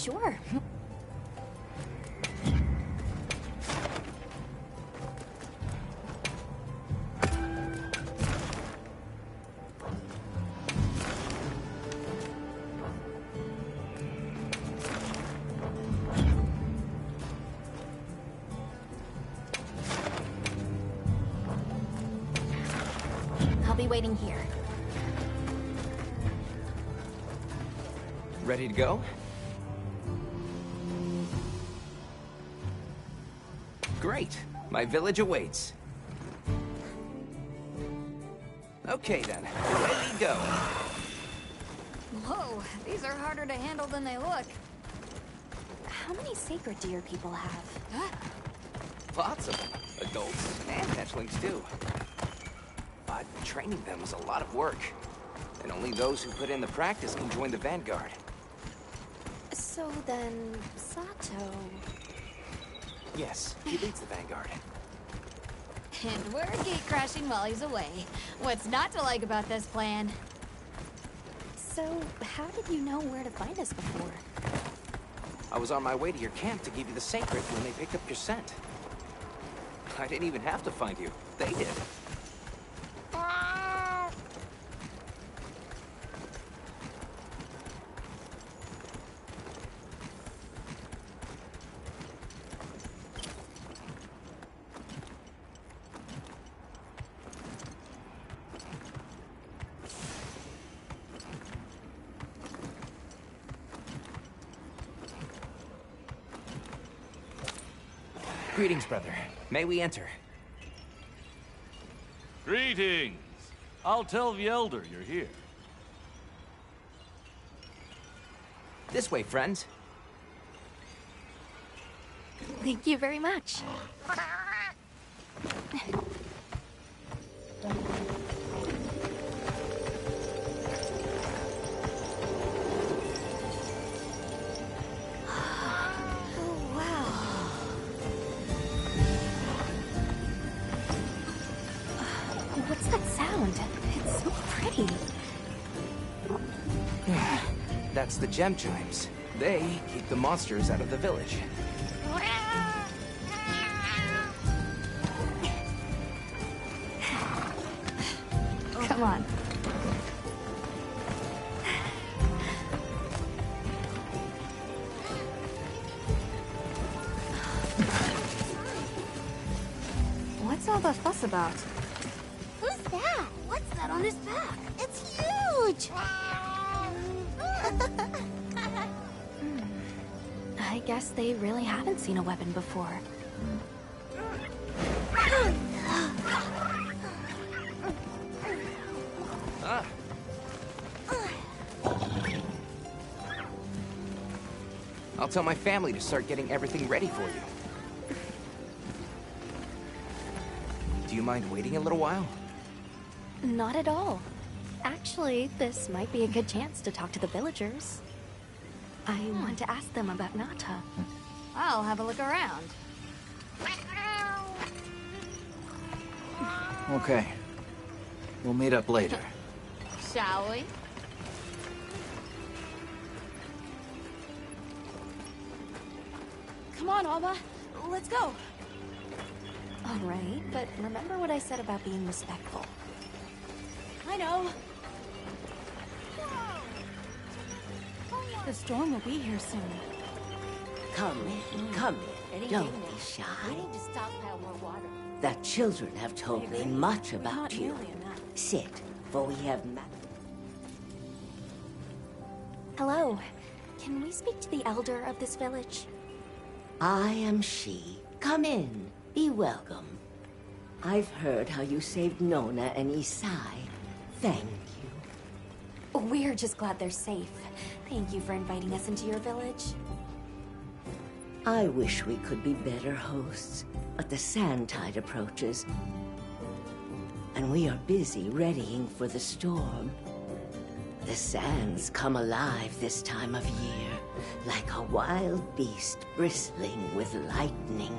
Sure. I'll be waiting here. Ready to go? Great. My village awaits. Okay then, ready to go. Whoa, these are harder to handle than they look. How many sacred deer people have? Huh? Lots of them. Adults and hatchlings too. But training them is a lot of work. And only those who put in the practice can join the Vanguard. So then, Sato... Yes, he leads the Vanguard. And we're gate crashing while he's away. What's not to like about this plan? So, how did you know where to find us before? I was on my way to your camp to give you the sacred when they picked up your scent. I didn't even have to find you. They did. Greetings, brother. May we enter? Greetings. I'll tell the Elder you're here. This way, friends. Thank you very much. What's that sound? It's so pretty. That's the gem chimes. They keep the monsters out of the village. Come on. What's all the fuss about? Who's that? What's that on his back? It's huge! I guess they really haven't seen a weapon before. I'll tell my family to start getting everything ready for you. Do you mind waiting a little while? Not at all. Actually, this might be a good chance to talk to the villagers. I want to ask them about Nata. I'll have a look around. Okay. We'll meet up later. Shall we? Come on, Alba. Let's go. All right, but remember what I said about being respectful. I know. The storm will be here soon. Come in, come in. Don't be shy. We need to stockpile more water. The children have told me much about Not you. nearly enough. Sit, for we have Hello. Can we speak to the elder of this village? I am she. Come in. Be welcome. I've heard how you saved Nona and Isai. Thank you. We're just glad they're safe. Thank you for inviting us into your village. I wish we could be better hosts, but the sand tide approaches, and we are busy readying for the storm. The sands come alive this time of year, like a wild beast bristling with lightning.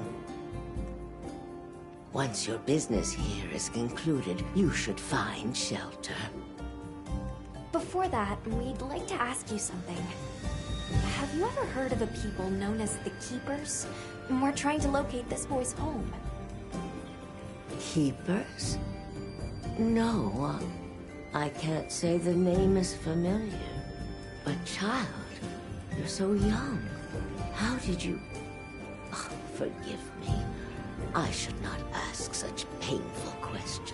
Once your business here is concluded, you should find shelter. Before that, we'd like to ask you something. Have you ever heard of the people known as the Keepers? We're trying to locate this boy's home. Keepers? No, I can't say the name is familiar. But child, you're so young. How did you... Oh, forgive me. I should not ask such painful questions.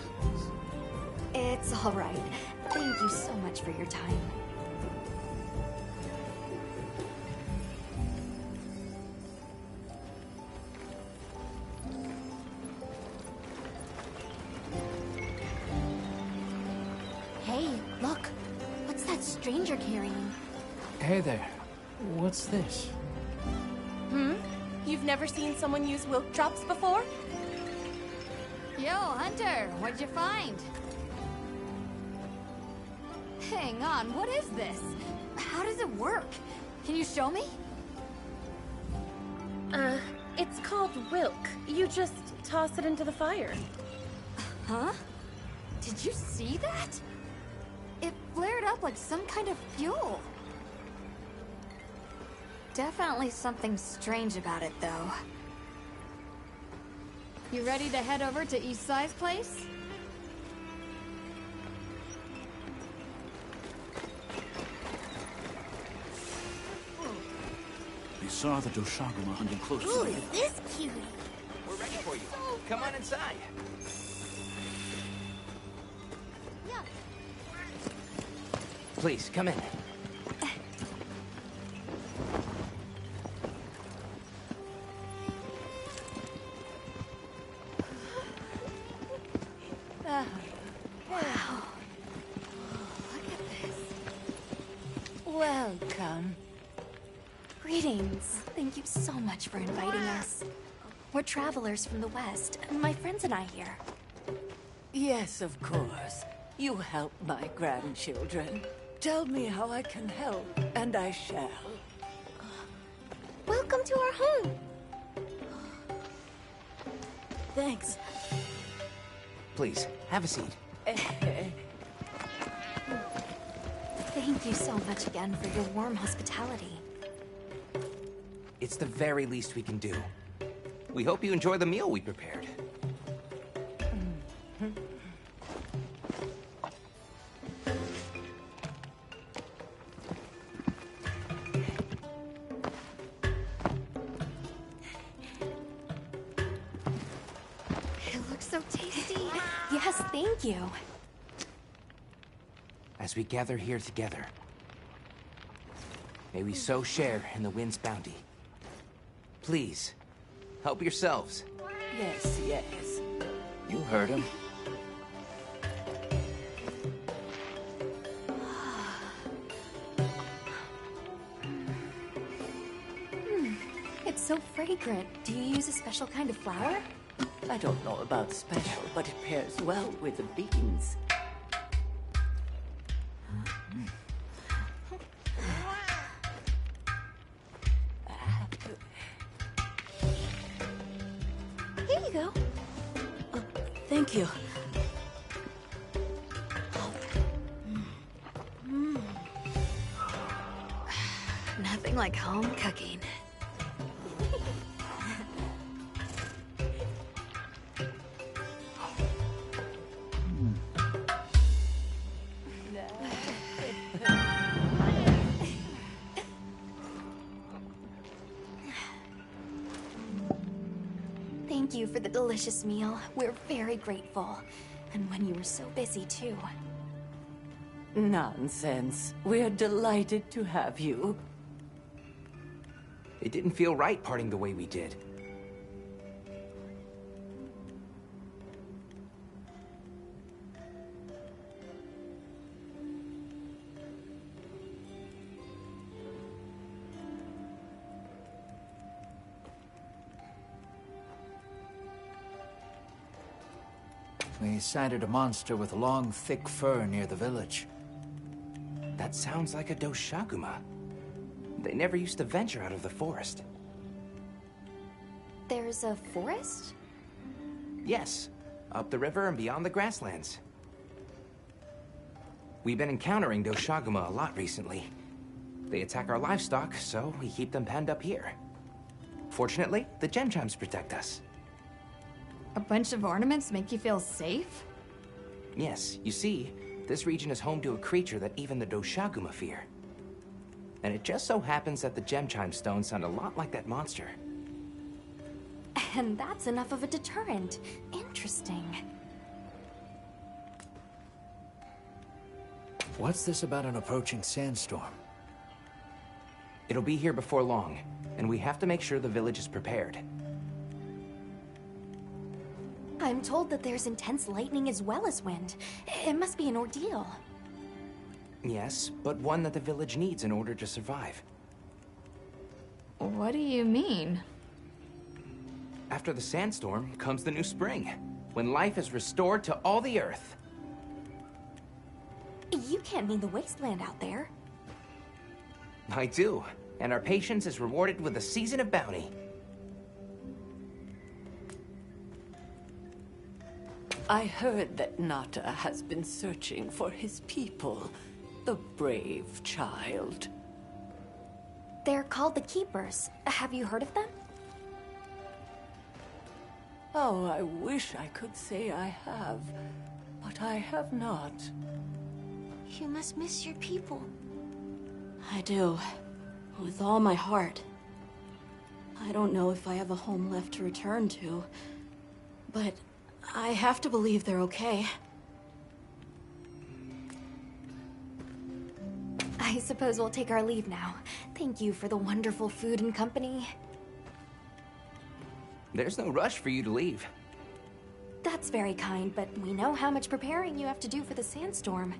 It's all right. Thank you so much for your time. Hey, look. What's that stranger carrying? Hey there. What's this? You've never seen someone use wilk drops before? Yo, Hunter, what'd you find? Hang on, what is this? How does it work? Can you show me? It's called wilk. You just toss it into the fire. Huh? Did you see that? It flared up like some kind of fuel. Definitely something strange about it, though. You ready to head over to East Side's place? We saw the Doshaguma hunting close to Who the is this cutie? We're ready for you. Come on inside. Yeah. Please, come in. Welcome. Greetings. Thank you so much for inviting us. We're travelers from the West, and my friends and I here. Yes, of course. You help my grandchildren. Tell me how I can help, and I shall. Welcome to our home. Thanks. Please, have a seat. Thank you so much again for your warm hospitality. It's the very least we can do. We hope you enjoy the meal we prepared. It looks so tasty. Yes, thank you. As we gather here together, may we so share in the wind's bounty. Please, help yourselves. Yes, yes. You heard him. It's so fragrant. Do you use a special kind of flour? I don't know about special, but it pairs well with the beans. Here you go. Thank you. Nothing like home cooking. Thank you for the delicious meal. We're very grateful. And when you were so busy, too. Nonsense. We're delighted to have you. It didn't feel right parting the way we did. We sighted a monster with long, thick fur near the village. That sounds like a Doshaguma. They never used to venture out of the forest. There's a forest? Yes, up the river and beyond the grasslands. We've been encountering Doshaguma a lot recently. They attack our livestock, so we keep them penned up here. Fortunately, the gem chimes protect us. A bunch of ornaments make you feel safe? Yes, you see, this region is home to a creature that even the Doshaguma fear. And it just so happens that the gem chime stones sound a lot like that monster. And that's enough of a deterrent. Interesting. What's this about an approaching sandstorm? It'll be here before long, and we have to make sure the village is prepared. I'm told that there's intense lightning as well as wind. It must be an ordeal. Yes, but one that the village needs in order to survive. What do you mean? After the sandstorm comes the new spring, when life is restored to all the earth. You can't mean the wasteland out there. I do, and our patience is rewarded with a season of bounty. I heard that Nata has been searching for his people. The brave child. They're called the Keepers. Have you heard of them? Oh, I wish I could say I have, but I have not. You must miss your people. I do. With all my heart. I don't know if I have a home left to return to, but I have to believe they're okay. I suppose we'll take our leave now. Thank you for the wonderful food and company. There's no rush for you to leave. That's very kind, but we know how much preparing you have to do for the sandstorm.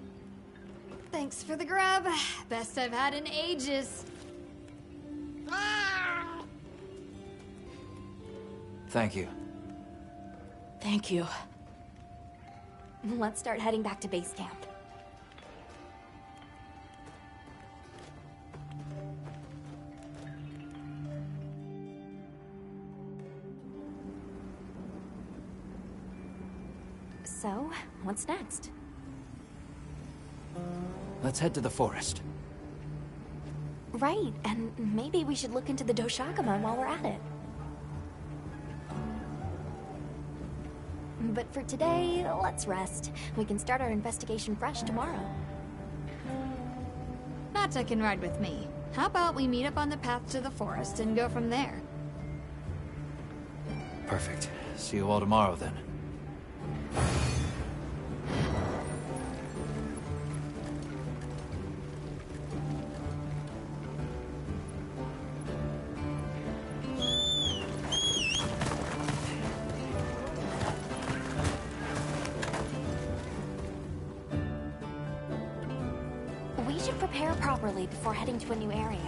Thanks for the grub. Best I've had in ages. Thank you. Thank you. Let's start heading back to base camp. So, what's next? Let's head to the forest. Right, and maybe we should look into the Doshagama while we're at it. But for today, let's rest. We can start our investigation fresh tomorrow. Nata can ride with me. How about we meet up on the path to the forest and go from there? Perfect. See you all tomorrow then. We should prepare properly before heading to a new area.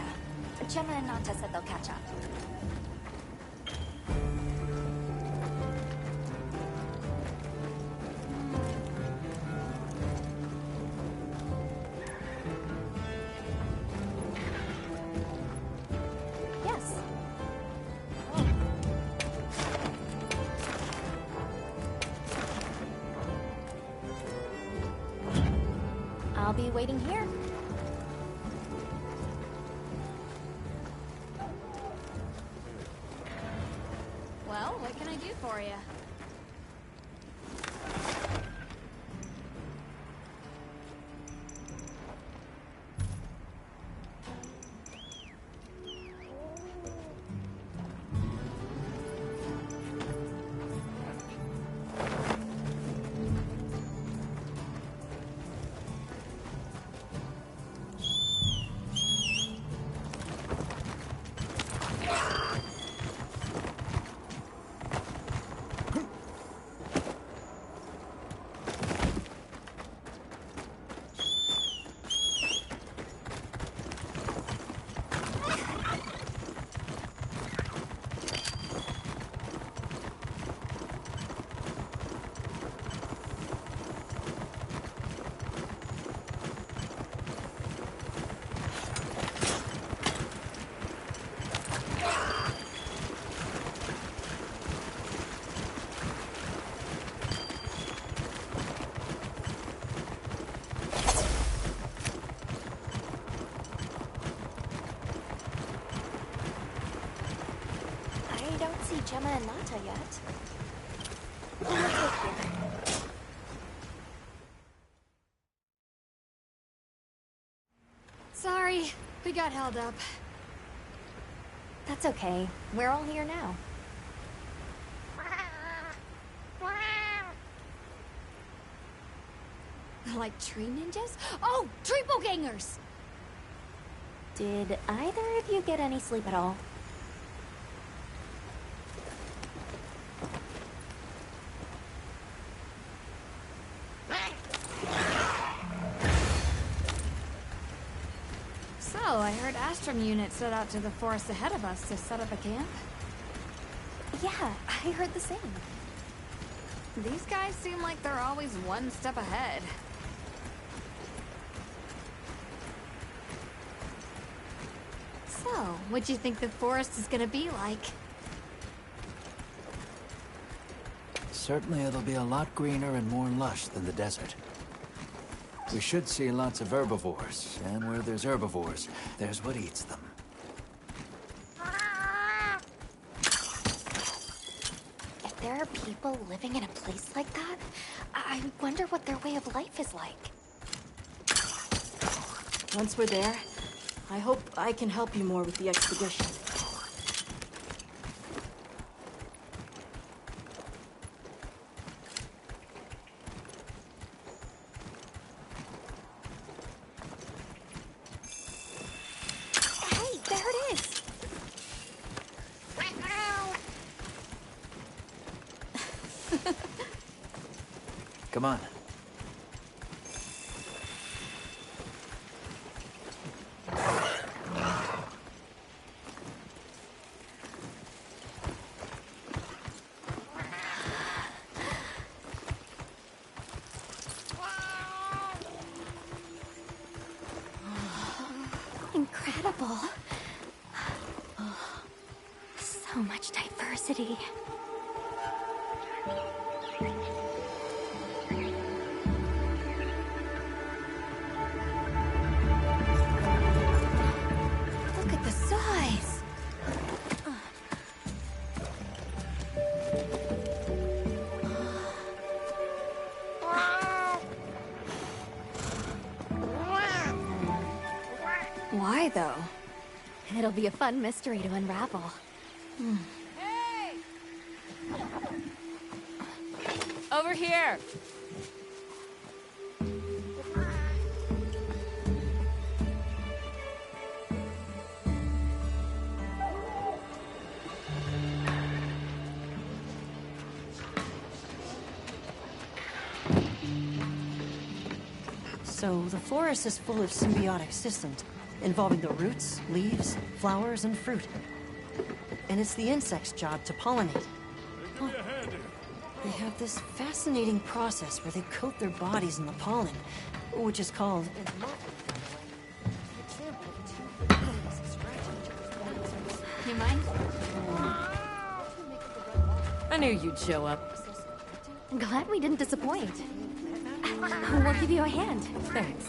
Gemma and Nata said they'll catch up. Yes. I'll be waiting here. Well, what can I do for you? don't see Gemma and Nata yet. Let's look here. Sorry, we got held up. That's okay. We're all here now. Like tree ninjas? Oh, triple gangers! Did either of you get any sleep at all? So, I heard Astrum unit set out to the forest ahead of us to set up a camp. Yeah, I heard the same. These guys seem like they're always one step ahead. So, what you think the forest is gonna be like? Certainly it'll be a lot greener and more lush than the desert. We should see lots of herbivores, and where there's herbivores, there's what eats them. If there are people living in a place like that, I wonder what their way of life is like. Once we're there, I hope I can help you more with the expedition. Hey, there it is! Come on. Incredible. So much diversity. Look at the size! Why, though? It'll be a fun mystery to unravel. Hey! Over here! So, the forest is full of symbiotic systems, involving the roots, leaves, flowers, and fruit. And it's the insect's job to pollinate. Huh. They have this fascinating process where they coat their bodies in the pollen, which is called... You mind? I knew you'd show up. Glad we didn't disappoint. We'll give you a hand. Thanks.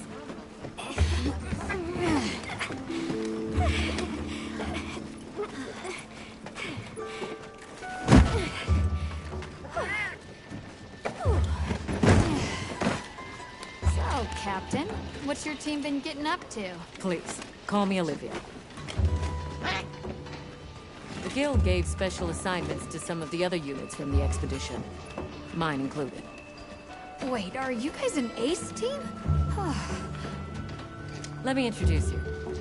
So, Captain, what's your team been getting up to? Please, call me Olivia. The Guild gave special assignments to some of the other units from the expedition. Mine included. Wait, are you guys an ace team? Let me introduce you.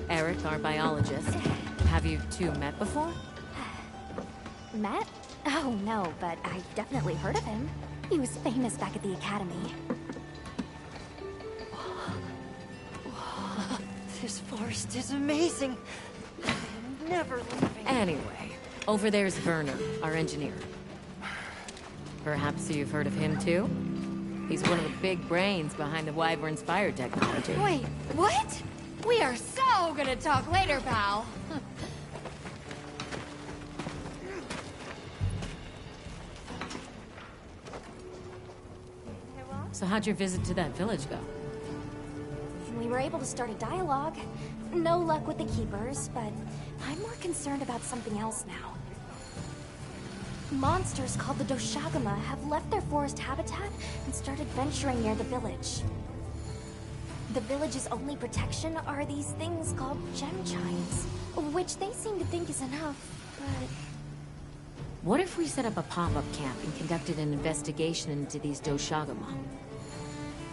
Eric, our biologist. Have you two met before? Met? Oh, no, but I've definitely heard of him. He was famous back at the academy. This forest is amazing. I'm never leaving. Anyway, over there's Werner, our engineer. Perhaps you've heard of him too? He's one of the big brains behind the Wyvern's fire technology. Wait, what? We are so gonna talk later, pal. So how'd your visit to that village go? We were able to start a dialogue. No luck with the keepers, but I'm more concerned about something else now. Monsters called the Doshagama have left their forest habitat and started venturing near the village. The village's only protection are these things called gem chimes, which they seem to think is enough, but... What if we set up a pop-up camp and conducted an investigation into these Doshagama?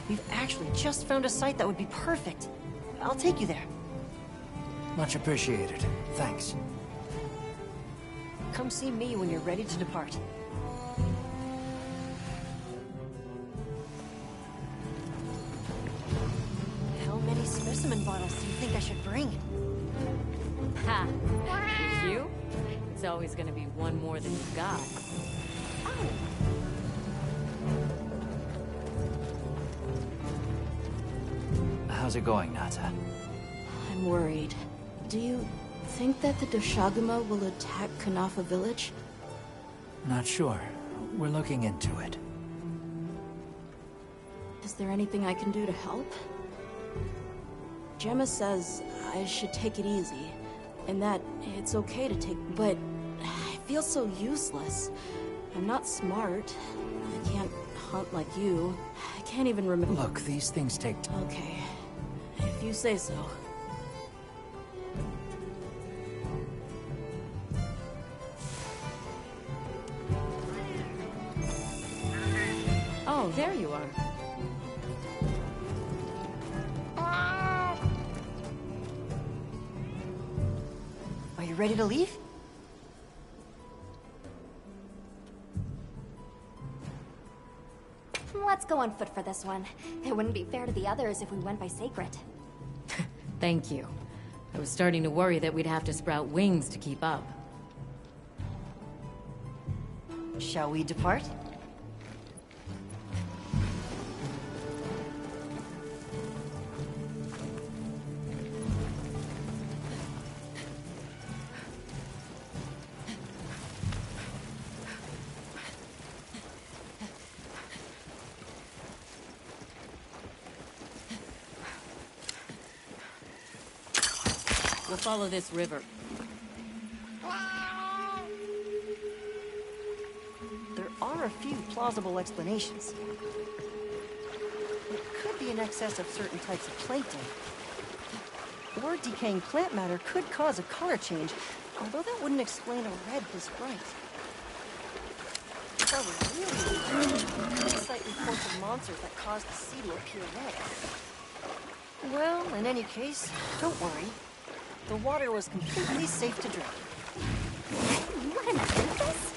We've actually just found a site that would be perfect. I'll take you there. Much appreciated. Thanks. Come see me when you're ready to depart. How many specimen bottles do you think I should bring? Ha! With you? It's always gonna be one more than you've got. How's it going, Nata? I'm worried. Do you think that the Doshagama will attack Kanafa village? Not sure. We're looking into it. Is there anything I can do to help? Gemma says I should take it easy, and that it's okay to take, but I feel so useless. I'm not smart. I can't hunt like you. I can't even remember. Look, these things take time. Okay. If you say so. Oh, there you are. Are you ready to leave? Let's go on foot for this one. It wouldn't be fair to the others if we went by Sacred. Thank you. I was starting to worry that we'd have to sprout wings to keep up. Shall we depart? We'll follow this river. There are a few plausible explanations. It could be an excess of certain types of plankton. Or decaying plant matter could cause a color change, although that wouldn't explain a red this bright. If I were really I could cite reports of monsters that caused the sea to appear red. Well, in any case, don't worry. The water was completely safe to drink. You let him drink this?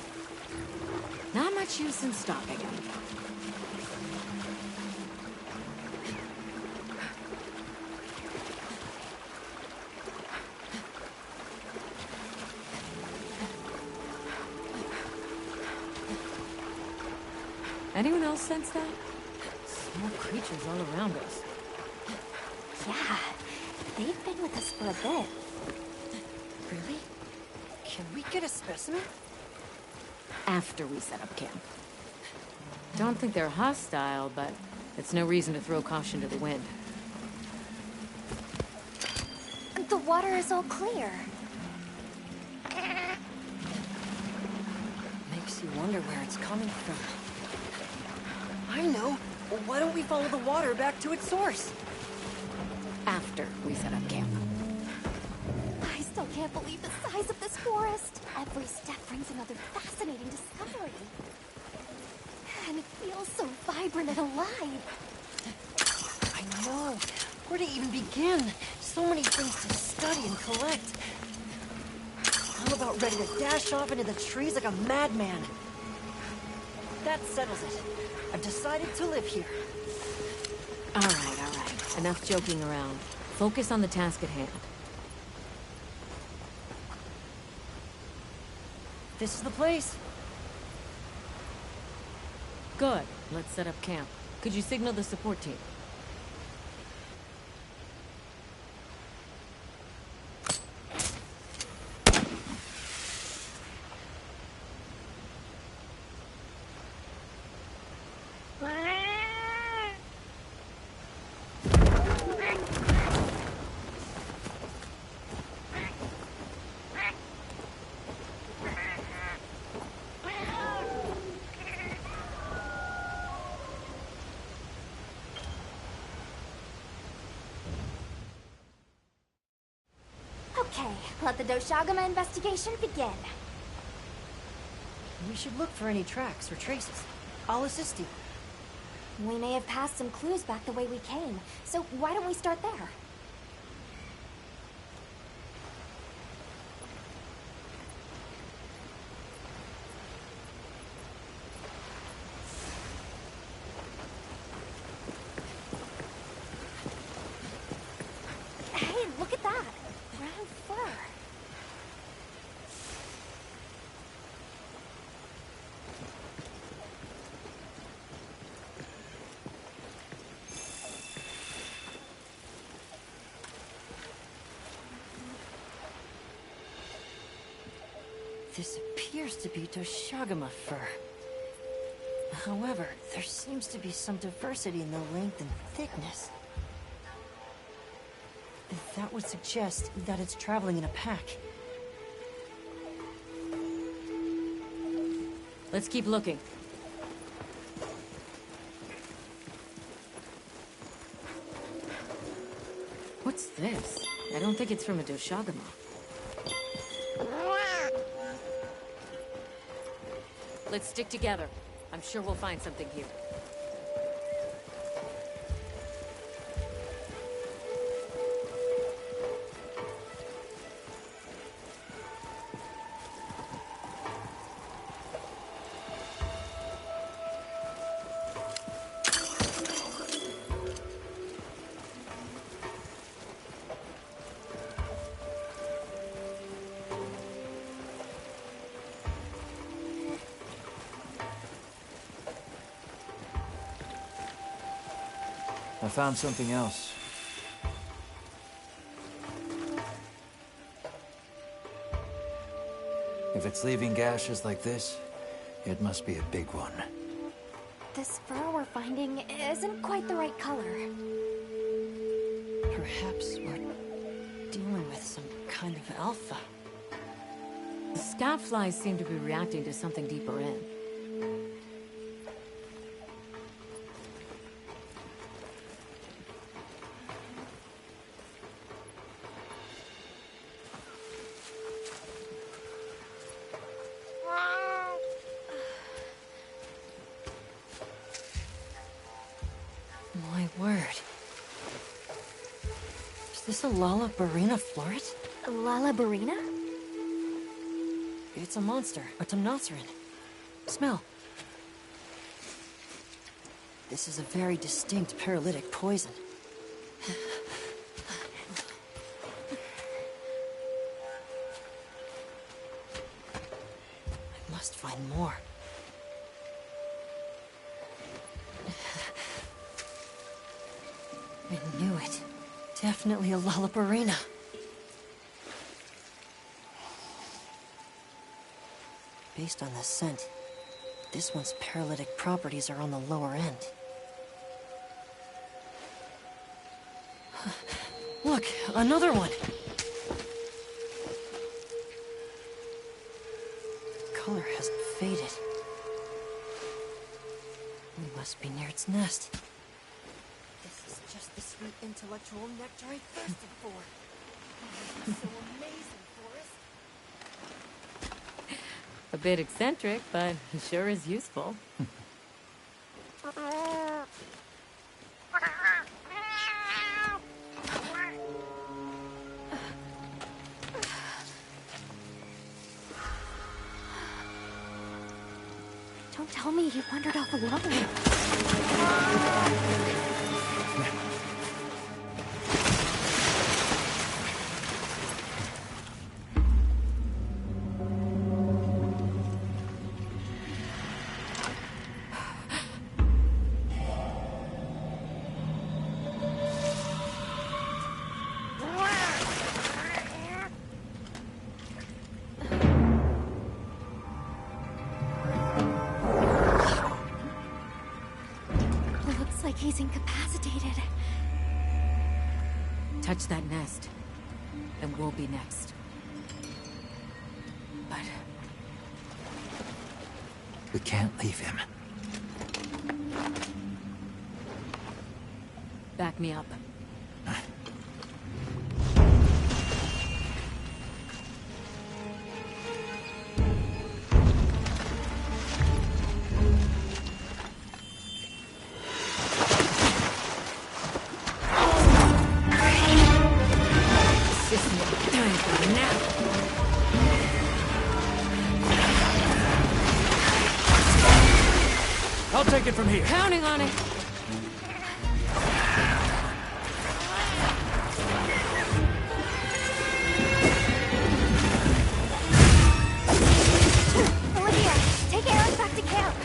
Not much use in stopping him. Anyone else sense that? Small creatures all around us. Yeah, they've been with us for a bit. Really? Can we get a specimen? After we set up camp. Don't think they're hostile, but it's no reason to throw caution to the wind. The water is all clear. Makes you wonder where it's coming from. I know. Well, why don't we follow the water back to its source? After we set up camp. I still can't believe the size of this forest. Every step brings another fascinating discovery. And it feels so vibrant and alive. I know. Where to even begin? So many things to study and collect. I'm about ready to dash off into the trees like a madman. That settles it. I've decided to live here. All right. Enough joking around. Focus on the task at hand. This is the place. Good. Let's set up camp. Could you signal the support team? Okay, let the Doshagama investigation begin. We should look for any tracks or traces. I'll assist you. We may have passed some clues back the way we came, so why don't we start there? Hey, look at that! Brown fur. This appears to be Doshagama fur. However, there seems to be some diversity in the length and thickness. That would suggest that it's traveling in a pack. Let's keep looking. What's this? I don't think it's from a Doshagama. Let's stick together. I'm sure we'll find something here. I found something else. If it's leaving gashes like this, it must be a big one. This fur we're finding isn't quite the right color. Perhaps we're dealing with some kind of alpha. The scat flies seem to be reacting to something deeper in. My word. Is this a Lalabarina floret? Lalabarina? It's a monster, a Temnoceran. Smell. This is a very distinct paralytic poison. I must find more. I knew it. Definitely a Lalabarina. Based on the scent, this one's paralytic properties are on the lower end. Look, another one! Color hasn't faded. We must be near its nest. This is just the sweet intellectual nectar I thirsted for. Oh, this is so amazing, Forrest. A bit eccentric, but sure is useful. Don't tell me he wandered off alone. He's incapacitated. Touch that nest, and we'll be next. But we can't leave him. Back me up. take it from here. Counting on it. Olivia, take Aaron back to camp.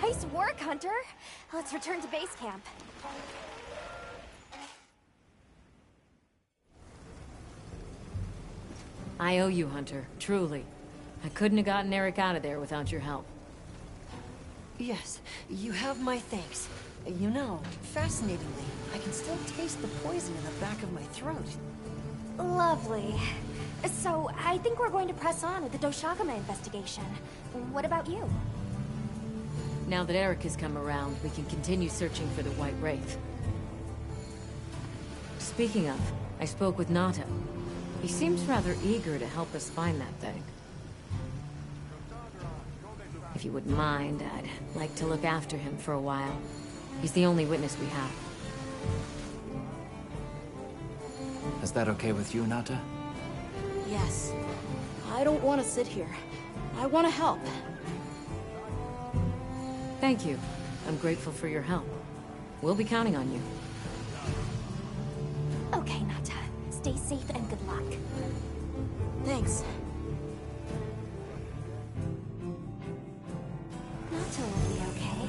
Nice work, Hunter. Let's return to base camp. I owe you, Hunter. Truly. I couldn't have gotten Eric out of there without your help. Yes, you have my thanks. You know, fascinatingly, I can still taste the poison in the back of my throat. Lovely. So, I think we're going to press on with the Doshagama investigation. What about you? Now that Eric has come around, we can continue searching for the White Wraith. Speaking of, I spoke with Nata. He seems rather eager to help us find that thing. If you wouldn't mind, I'd like to look after him for a while. He's the only witness we have. Is that okay with you, Nata? Yes. I don't want to sit here. I want to help. Thank you. I'm grateful for your help. We'll be counting on you. Okay, Nata. Stay safe and good luck. Thanks. Nata will be okay.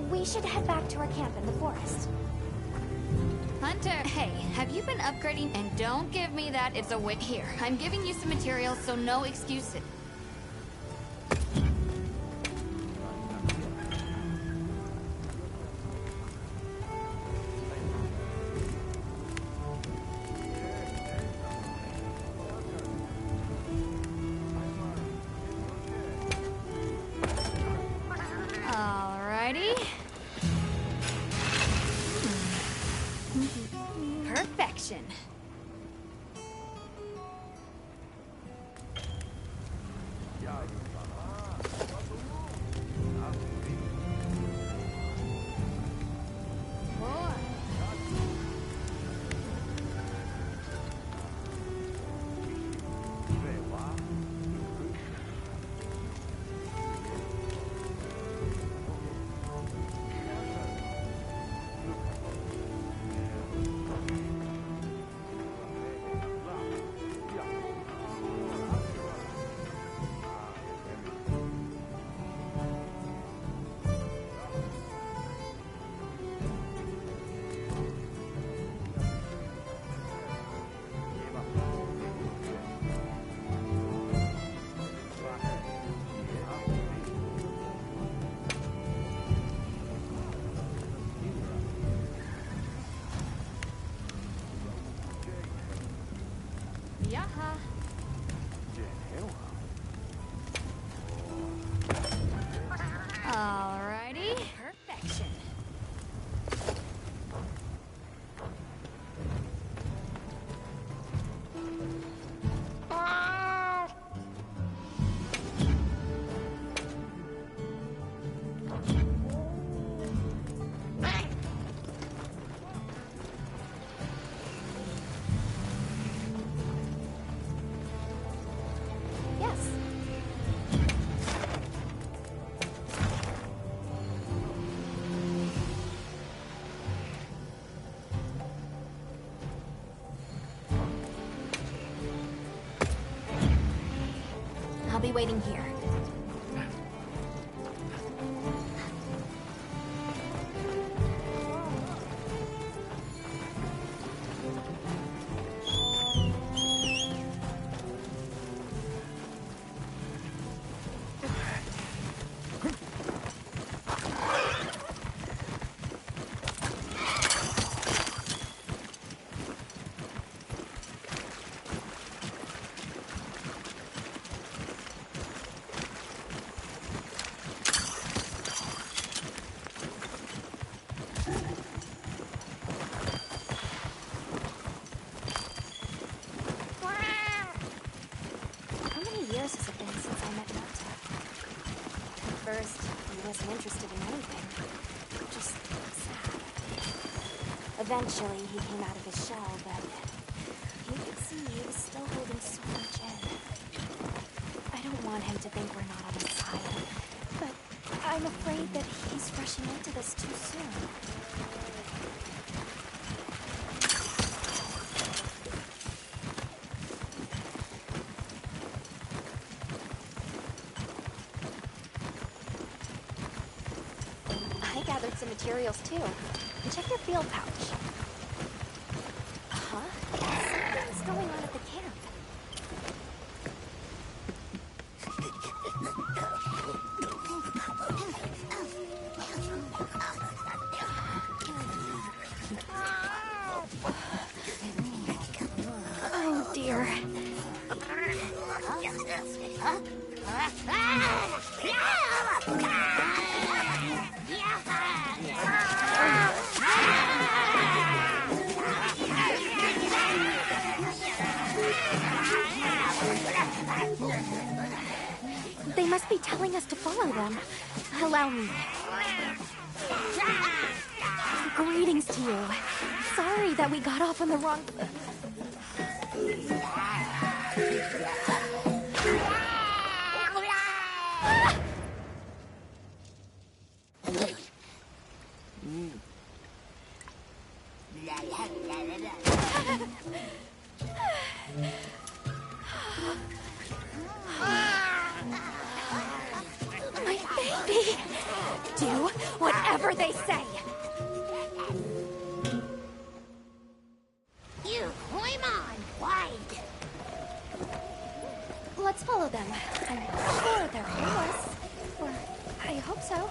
We should head back to our camp in the forest. Hunter, hey, have you been upgrading? And don't give me that it's a wit here. I'm giving you some materials, so no excuses. Alrighty. Perfection. Alrighty. Perfection. Yes. I'll be waiting here. How many years has it been since I met Nota? At first, he wasn't interested in anything. Just sad. Eventually, he came out of his shell, but you could see he was still holding so much in. I don't want him to think we're not on his side, but I'm afraid that he's rushing into this too soon. I gathered some materials too. Check your field pouch. Huh? Something's going on at the camp. Oh dear. They must be telling us to follow them. Allow me. Greetings to you. Sorry that we got off on the wrong... My baby! Do whatever they say! You climb on, wide. Let's follow them. I'm sure they're harmless. Or I hope so.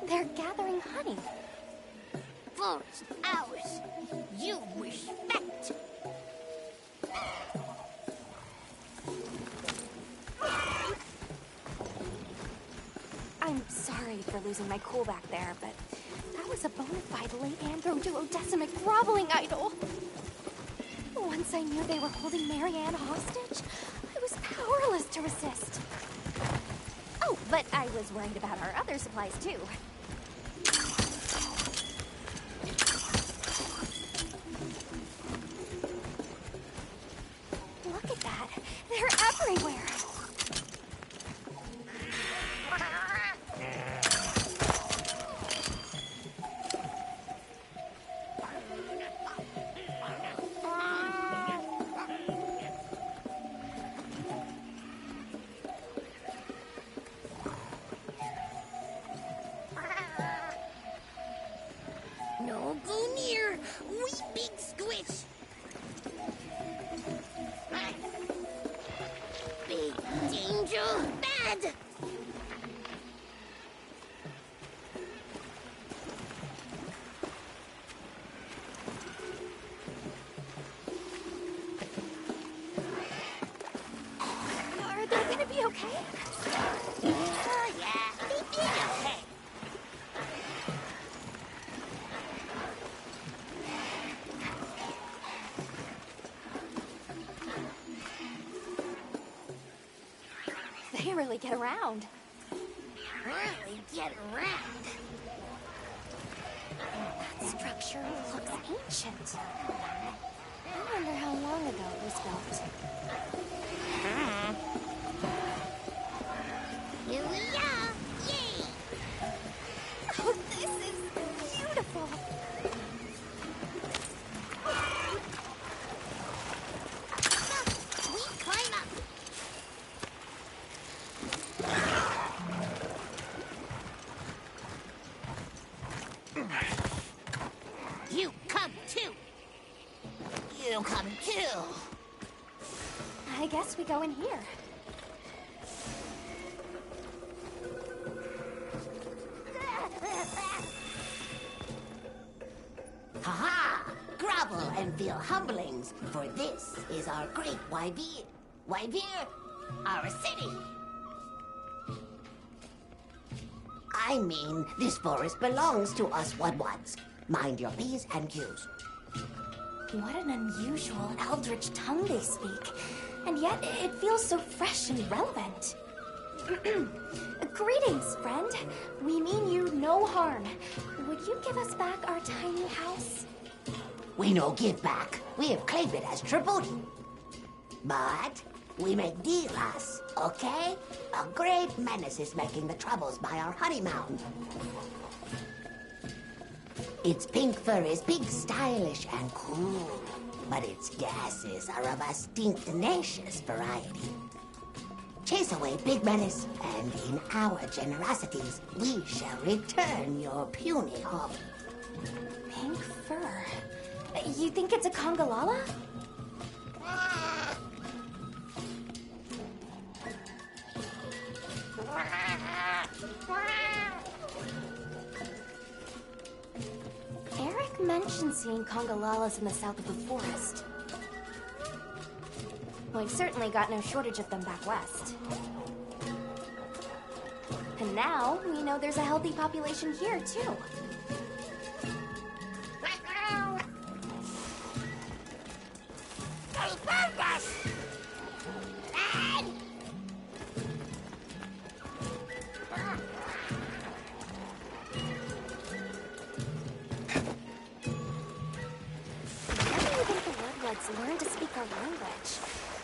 They're gathering honey. Forest, ours. You respect. I'm sorry for losing my cool back there, but that was a bona fide late andro-duodecimic groveling idol. Once I knew they were holding Marianne hostage, I was powerless to resist. Oh, but I was worried about our other supplies too. Look at that. They're everywhere. No go near, we big squish. Big danger, bad. barely get around. Barely get around. That structure looks ancient. I wonder how long ago it was built. Here we are! Yay! Oh, this is beautiful! We climb up! You come too! You come too! I guess we go in here. Ha-ha! Grovel and feel humblings, for this is our great Wyvir. Wyvir, our city. I mean, this forest belongs to us Wudwuds. Mind your P's and Q's. What an unusual eldritch tongue they speak. And yet, it feels so fresh and relevant. Greetings, friend. We mean you no harm. Would you give us back our tiny house? We no give back. We have claimed it as tribute. But we make deals, okay? A great menace is making the troubles by our honey mountain. Its pink fur is big, stylish, and cool. But its gases are of a stink-tenacious variety. Chase away big menace, and in our generosities, we shall return your puny home. Pink fur. You think it's a Congalala? Eric mentioned seeing Congalalas in the south of the forest. We've certainly got no shortage of them back west. And now, we know there's a healthy population here, too. They found us! Dad! Where do you think the Woodwoods learned to speak our language?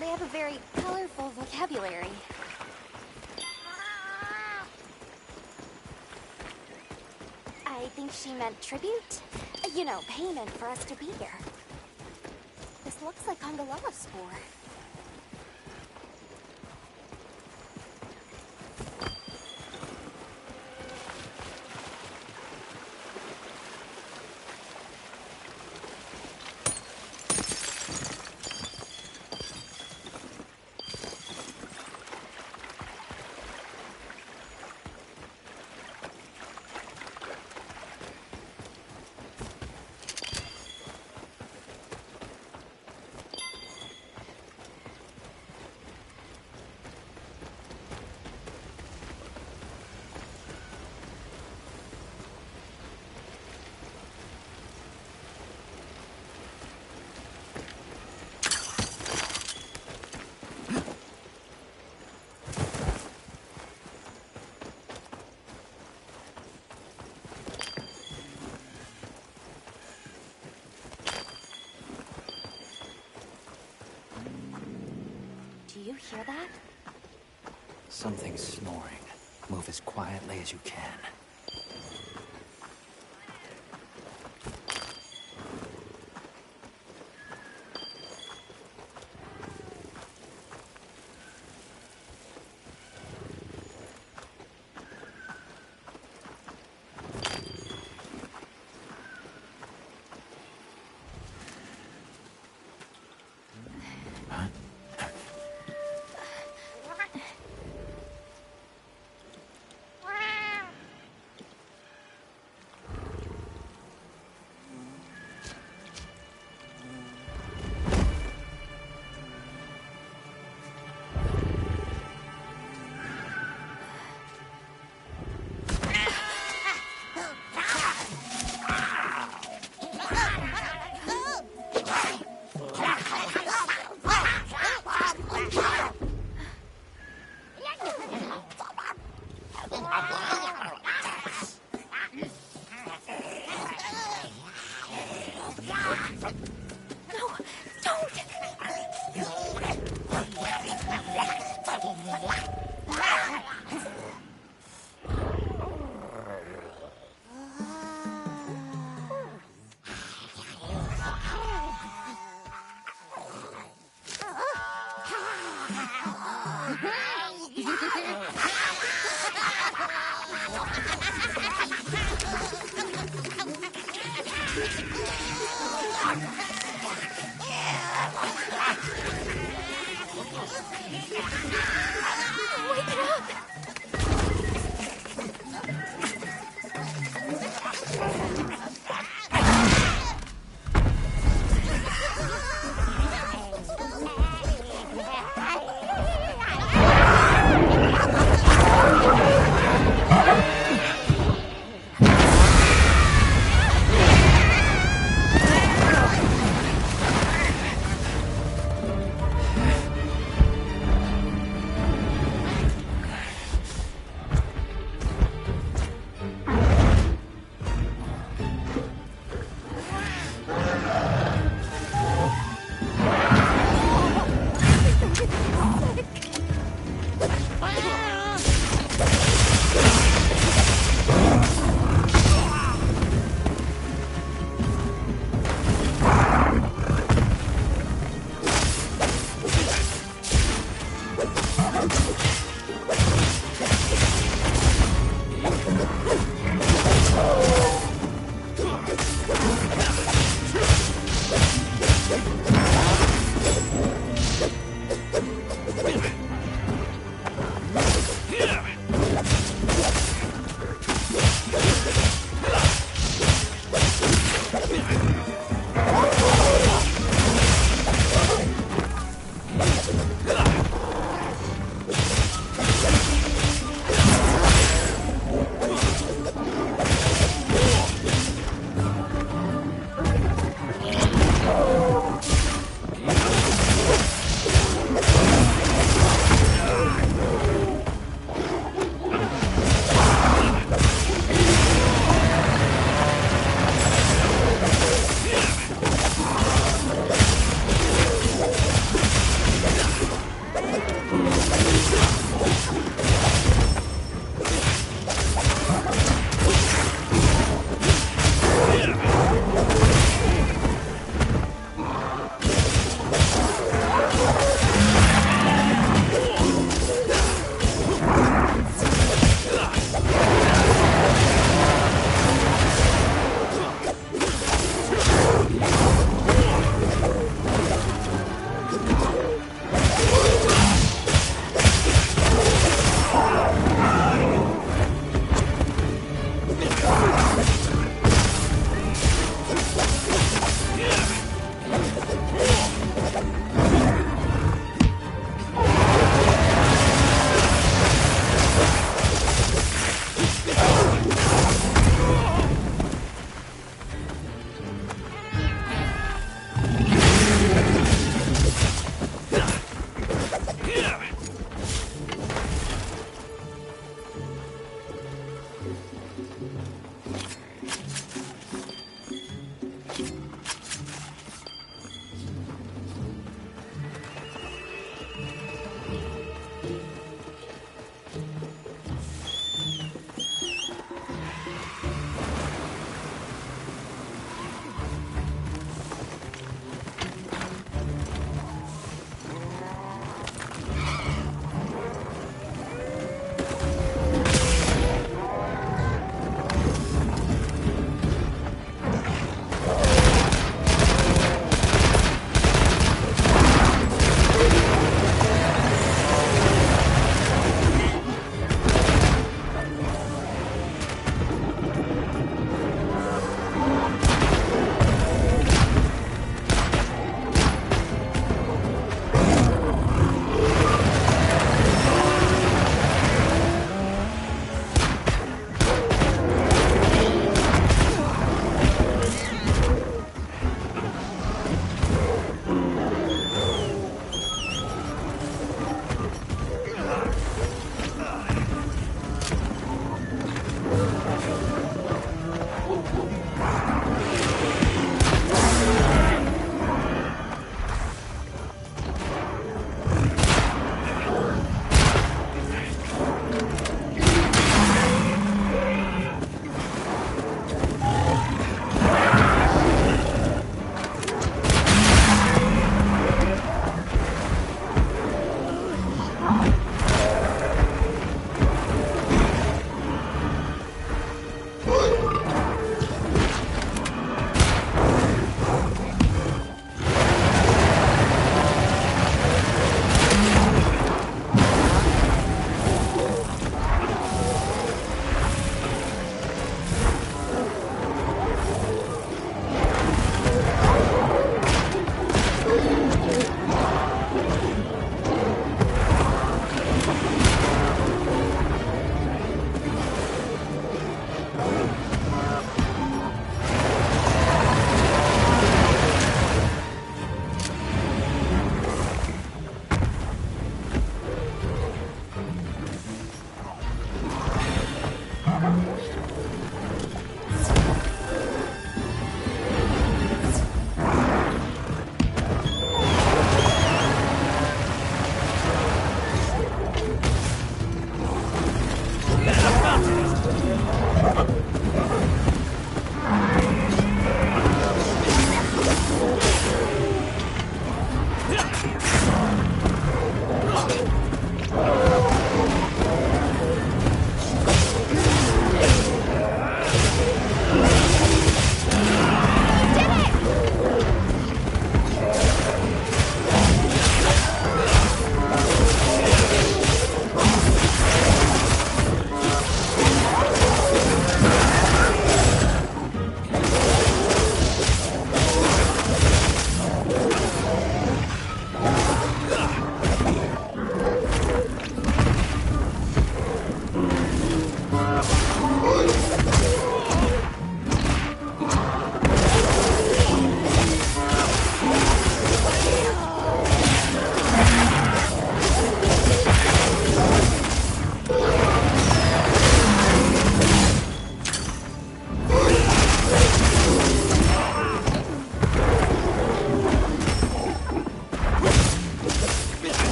They have a very colorful vocabulary. I think she meant tribute. You know, payment for us to be here. This looks like Congalala spoor. Do you hear that? Something's snoring. Move as quietly as you can.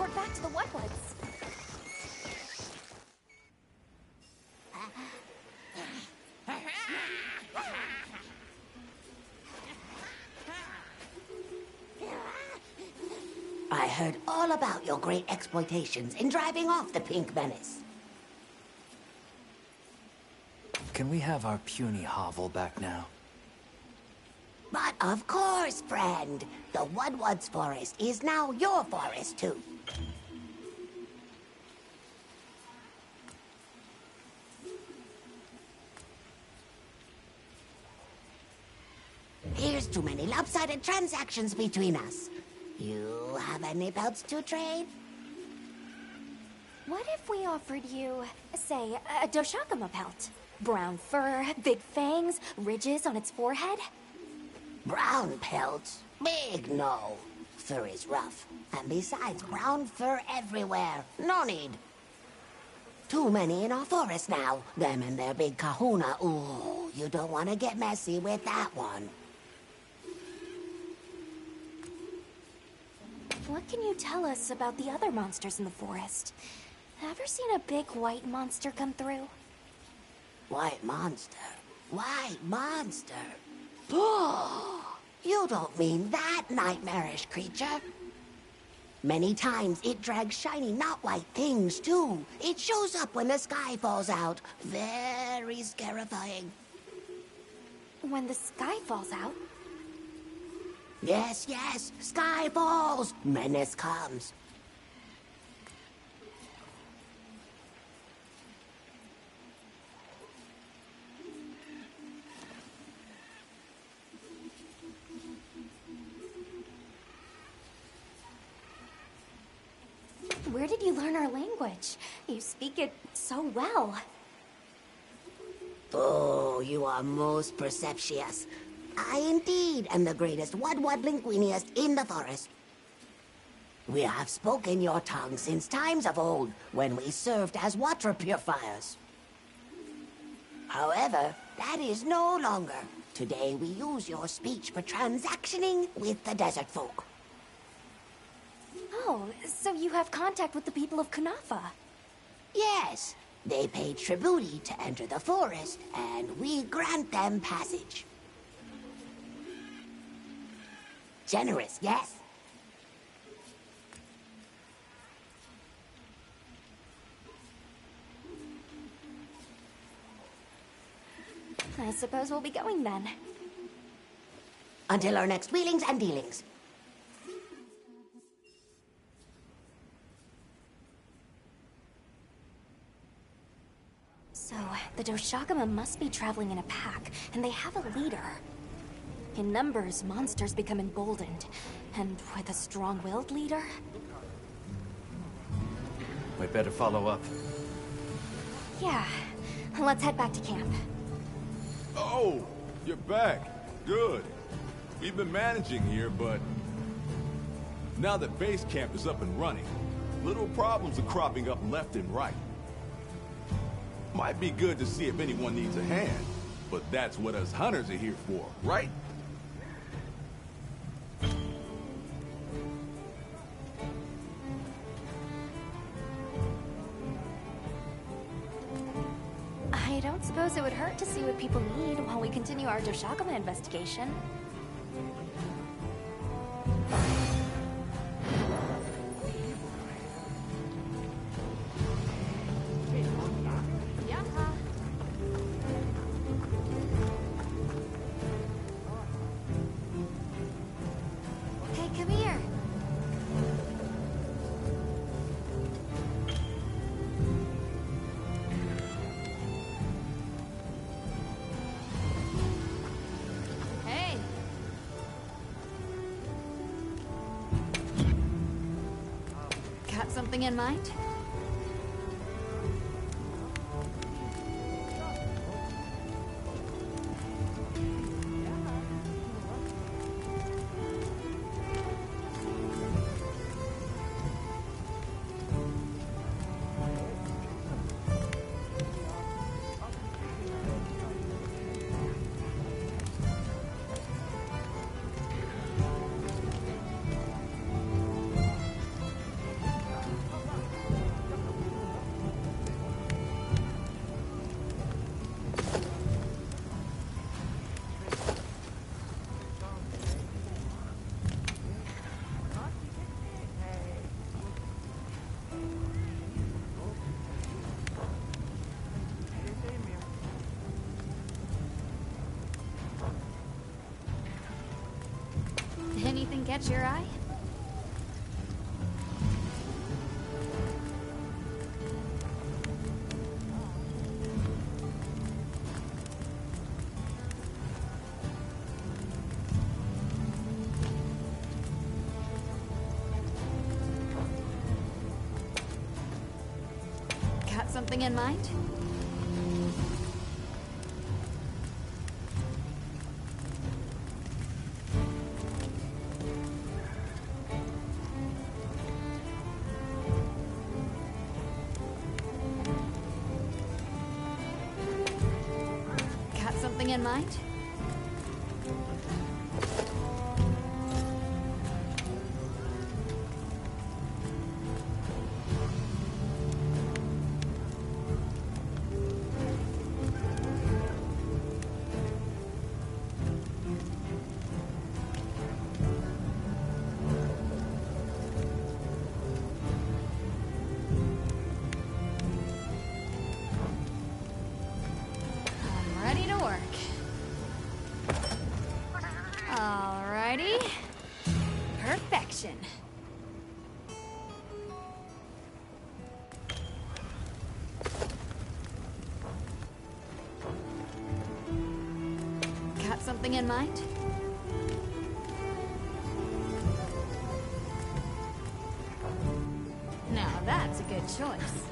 report back to the Wetwoods. I heard all about your great exploitations in driving off the Pink Menace. Can we have our puny hovel back now? But of course, friend. The Woodwoods Forest is now your forest, too. Here's too many lopsided transactions between us. You have any pelts to trade? What if we offered you, say, a Doshakama pelt? Brown fur, big fangs, ridges on its forehead? Brown pelts? Big no. Fur is rough. And besides, brown fur everywhere. No need. Too many in our forest now. Them and their big kahuna. Ooh, you don't want to get messy with that one. What can you tell us about the other monsters in the forest? Ever seen a big white monster come through? White monster? White monster? Oh, you don't mean that nightmarish creature. Many times it drags shiny, not white things, too. It shows up when the sky falls out. Very scarifying. When the sky falls out? Yes, yes. Sky falls. Menace comes. Where did you learn our language? You speak it so well. Oh, you are most perceptious. I indeed am the greatest Woodwood linguinist in the forest. We have spoken your tongue since times of old, when we served as water purifiers. However, that is no longer. Today we use your speech for transactioning with the desert folk. Oh, so you have contact with the people of Kunafa? Yes, they pay tribute to enter the forest, and we grant them passage. Generous, yes? I suppose we'll be going then. Until our next wheelings and dealings. So, the Doshakama must be traveling in a pack, and they have a leader. In numbers, monsters become emboldened. And with a strong-willed leader? We better follow up. Yeah. Let's head back to camp. Oh, you're back. Good. We've been managing here, but now that base camp is up and running, little problems are cropping up left and right. Might be good to see if anyone needs a hand, but that's what us hunters are here for, right? I don't suppose it would hurt to see what people need while we continue our Doshakama investigation. Hey, come here. Hey. Got something in mind? catch your eye? Got something in mind? Got something in mind? I'm ready to work. Alrighty. Perfection. Got something in mind? Now that's a good choice.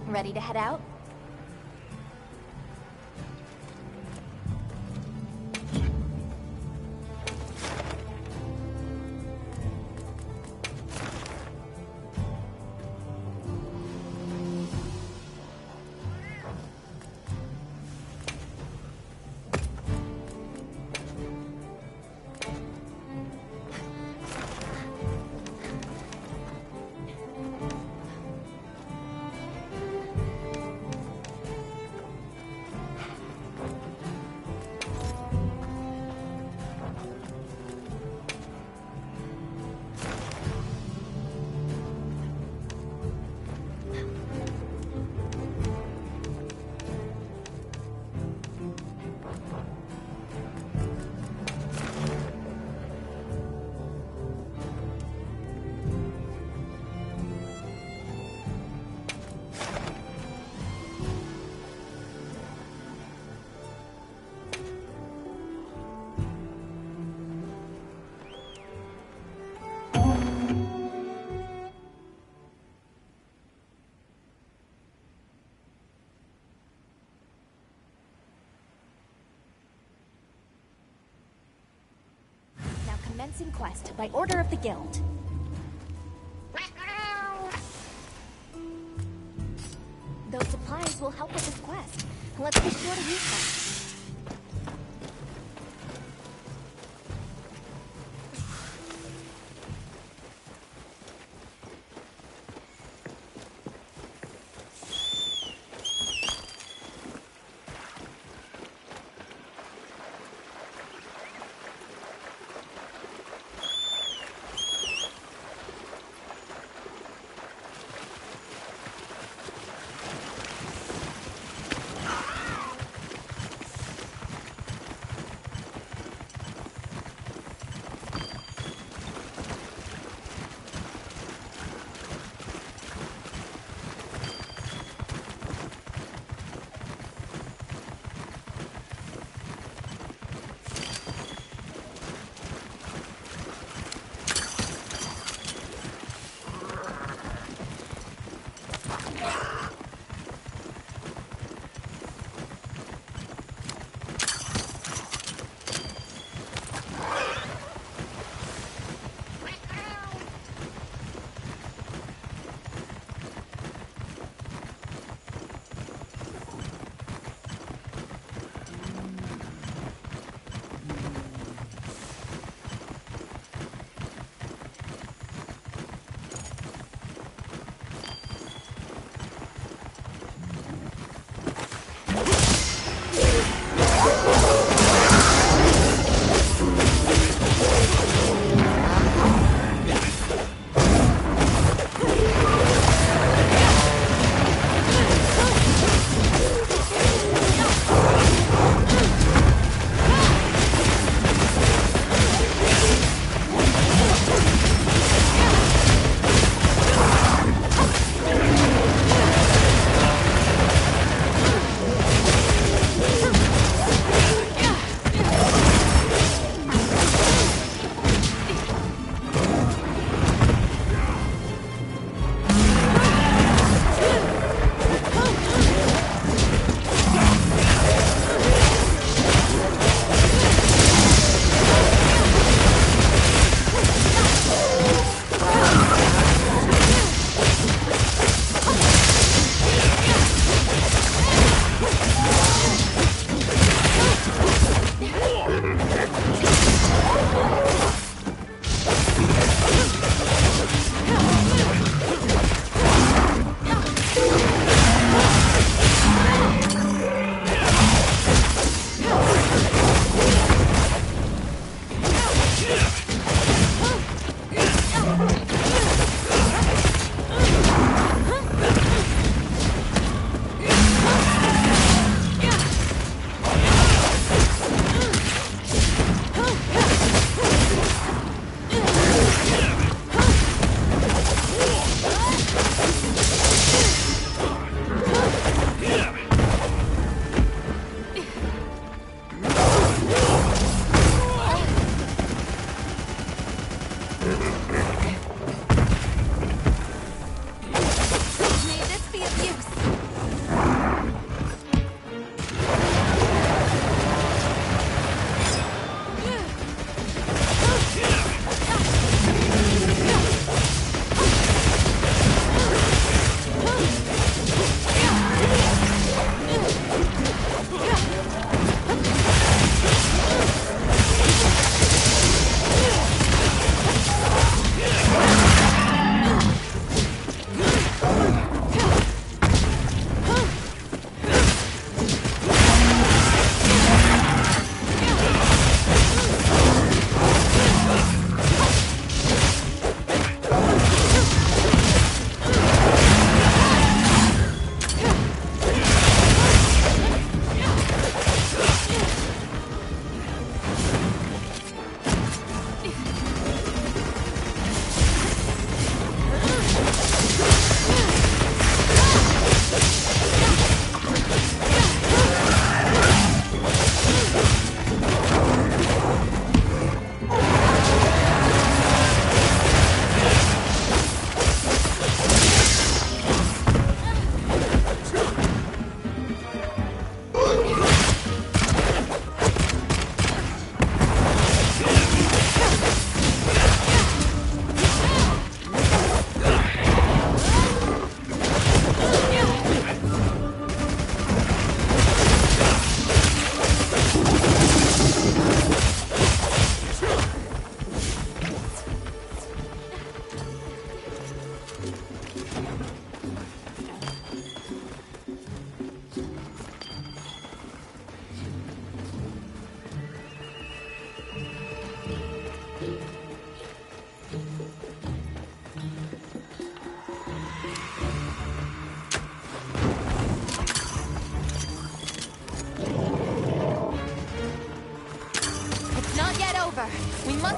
Ready to head out? Now commencing quest by order of the guild. Those supplies will help with this quest. Let's be sure to use them.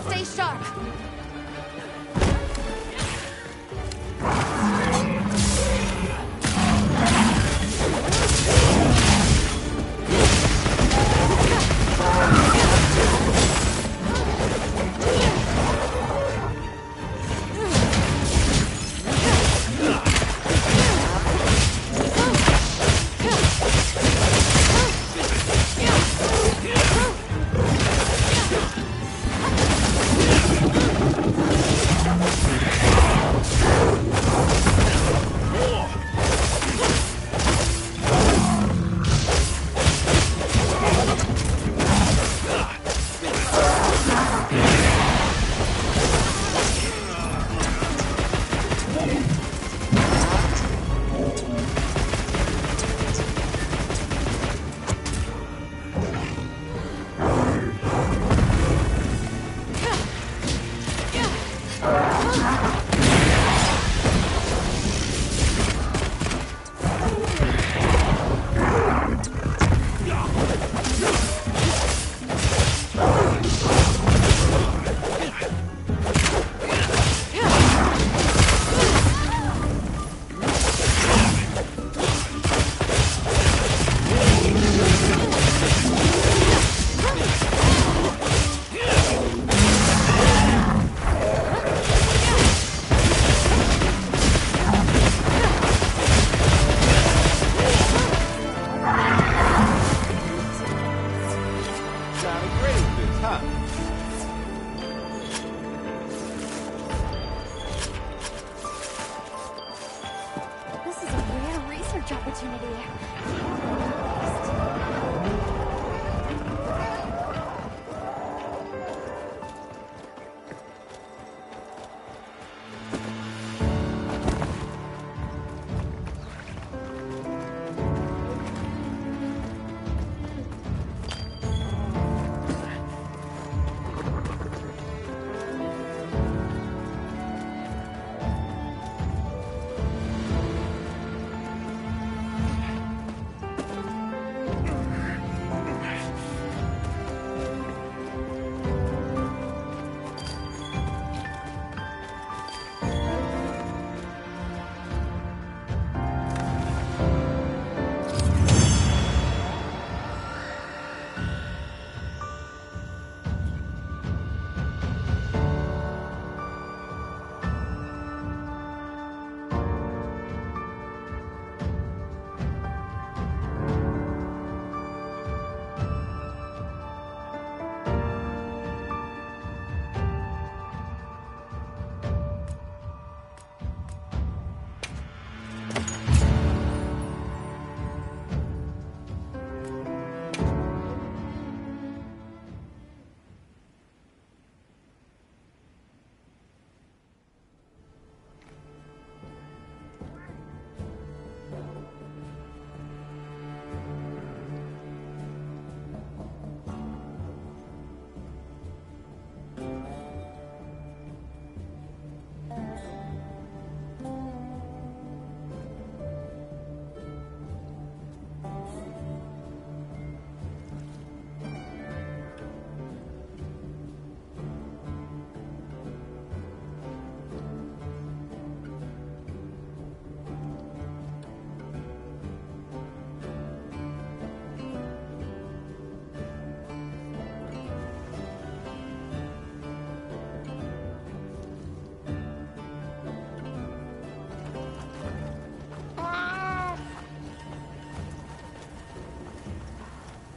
Stay sharp.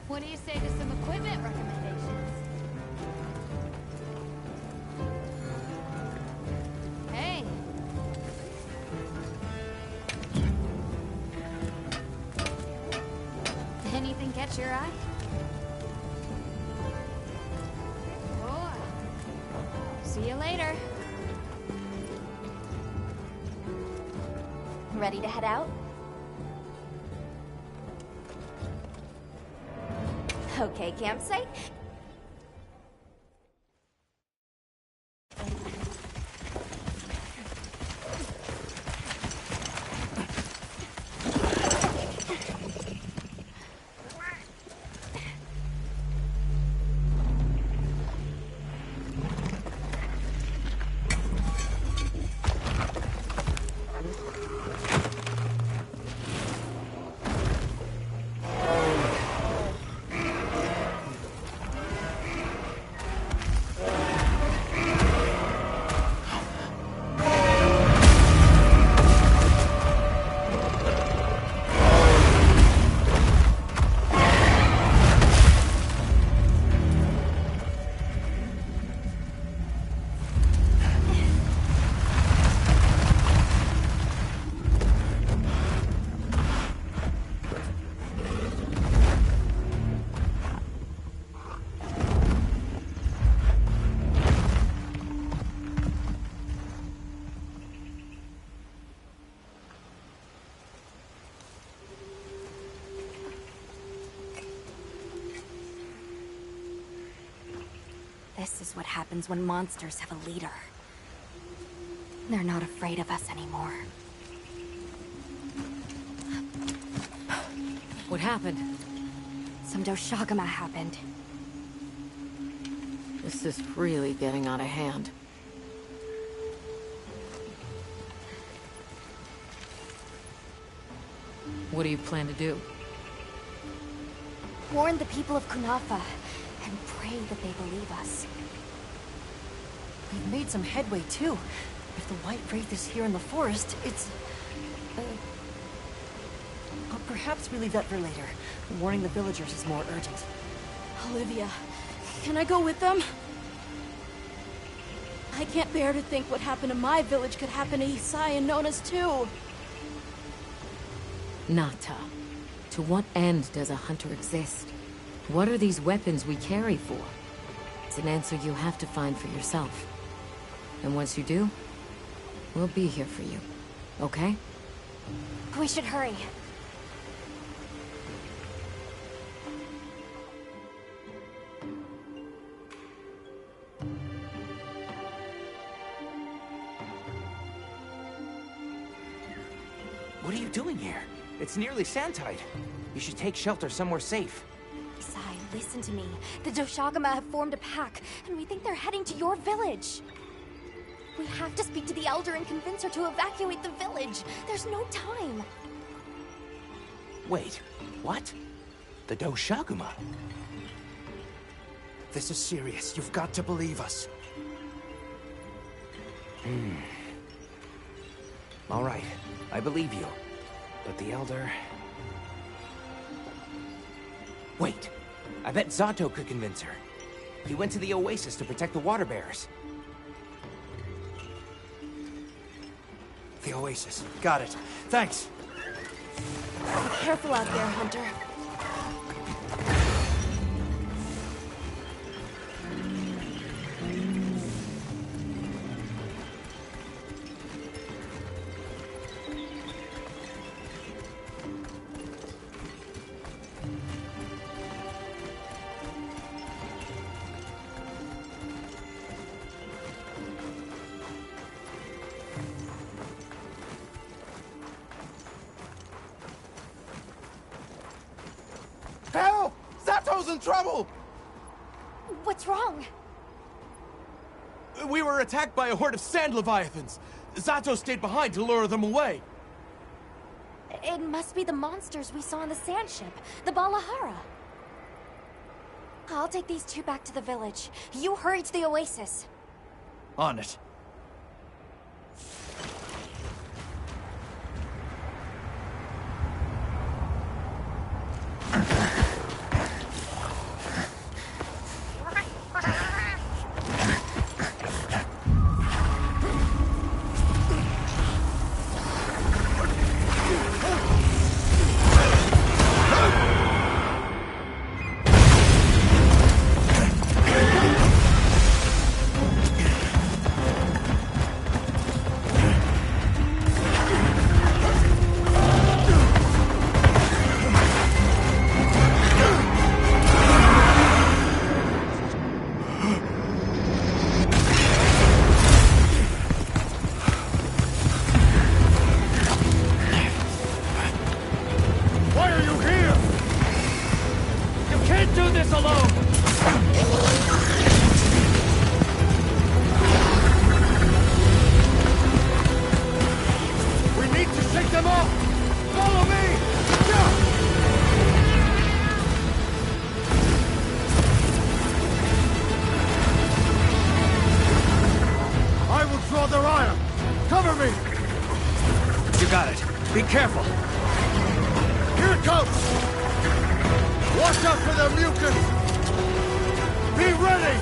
What do you say to some equipment recommendations? Hey. Anything catch your eye? Oh. See you later. Ready to head out? Okay, campsite. This is what happens when monsters have a leader. They're not afraid of us anymore. What happened? Some Doshagama happened. This is really getting out of hand. What do you plan to do? Warn the people of Kunafa, and pray that they believe us. We've made some headway, too. If the White Wraith is here in the forest, it's... But perhaps we leave that for later. Warning the villagers is more urgent. Olivia, can I go with them? I can't bear to think what happened to my village could happen to Isai and Nona's too. Nata. To what end does a hunter exist? What are these weapons we carry for? It's an answer you have to find for yourself. And once you do, we'll be here for you. Okay? We should hurry. What are you doing here? It's nearly Sandtide. You should take shelter somewhere safe. Isai, listen to me. The Doshagama have formed a pack, and we think they're heading to your village. We have to speak to the Elder and convince her to evacuate the village. There's no time. Wait, what? The Doshagama? This is serious. You've got to believe us. All right, I believe you. But the Elder... Wait, I bet Zato could convince her. He went to the Oasis to protect the water bearers. The Oasis. Got it. Thanks. Be careful out there, Hunter. Help! Zato's in trouble! What's wrong? We were attacked by a horde of sand leviathans. Zato stayed behind to lure them away. It must be the monsters we saw on the sand ship, the Balahara. I'll take these two back to the village. You hurry to the Oasis. On it. Be careful. Here it comes! Watch out for the mucus! Be ready!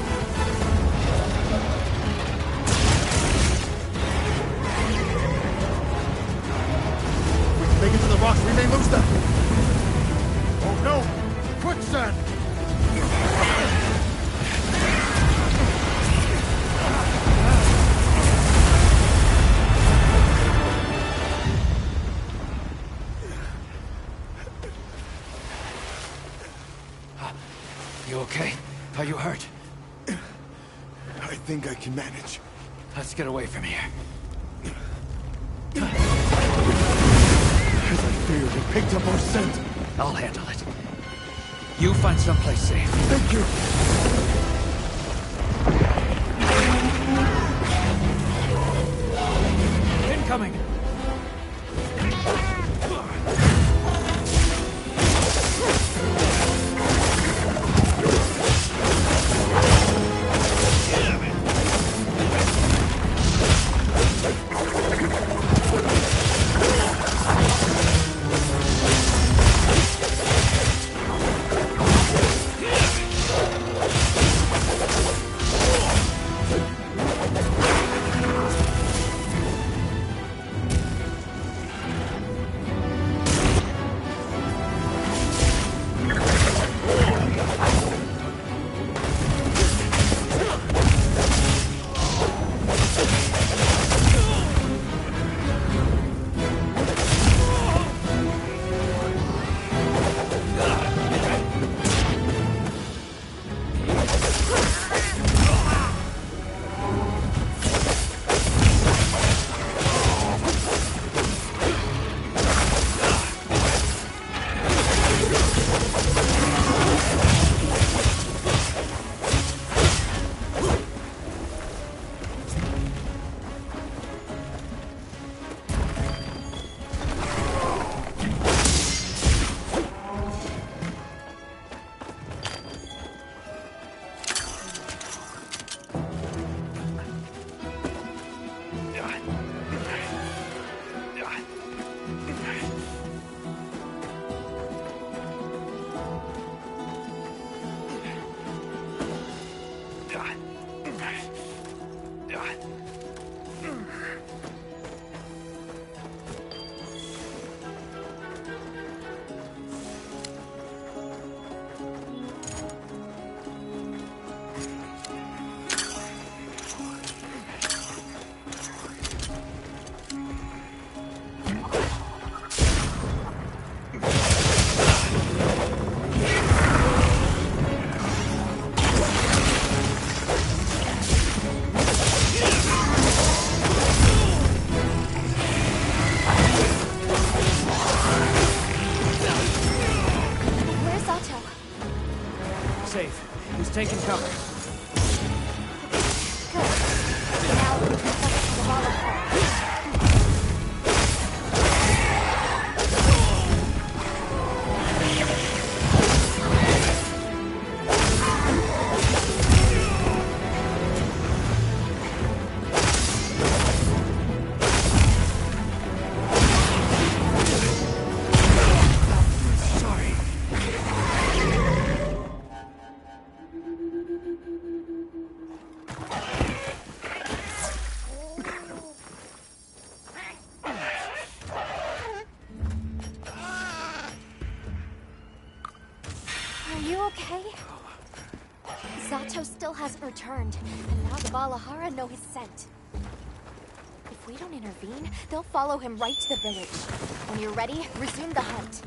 If we can make it to the rocks, we may lose them! Oh no! Quicksand! You okay? Are you hurt? think I can manage. Let's get away from here. As I feared, it picked up our scent. I'll handle it. You find someplace safe. Thank you. Incoming! taking cover. Returned, and now the Valahara know his scent. If we don't intervene, they'll follow him right to the village. When you're ready, resume the hunt.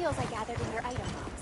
materials I gathered in your item box.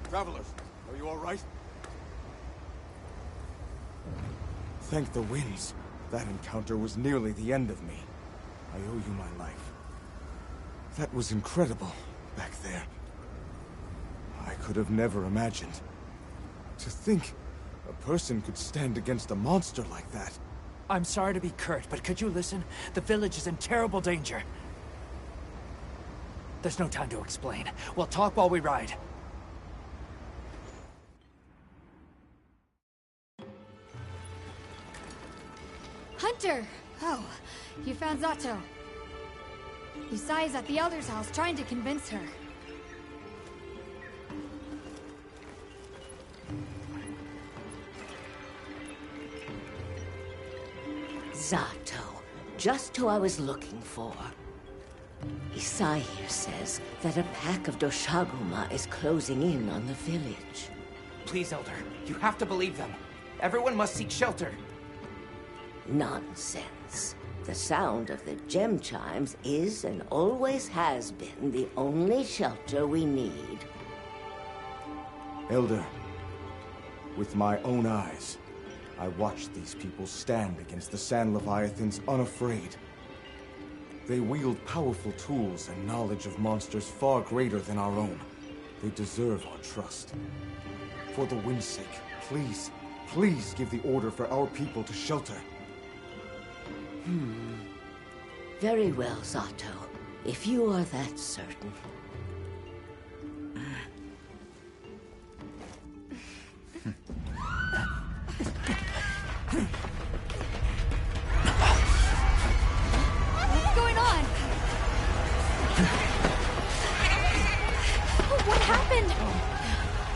Travelers, are you all right? Thank the winds. That encounter was nearly the end of me. I owe you my life. That was incredible, back there. I could have never imagined. To think a person could stand against a monster like that. I'm sorry to be curt, but could you listen? The village is in terrible danger. There's no time to explain. We'll talk while we ride. Hunter! Oh, you found Zato. Yusai's at the Elder's house trying to convince her. Zato. Just who I was looking for. Isai here says that a pack of Doshaguma is closing in on the village. Please, Elder. You have to believe them. Everyone must seek shelter. Nonsense. The sound of the gem chimes is and always has been the only shelter we need. Elder, With my own eyes, I watched these people stand against the Sand Leviathans unafraid. They wield powerful tools and knowledge of monsters far greater than our own. They deserve our trust. For the wind's sake, please, please give the order for our people to shelter. Very well, Zato. If you are that certain. What's going on? What happened?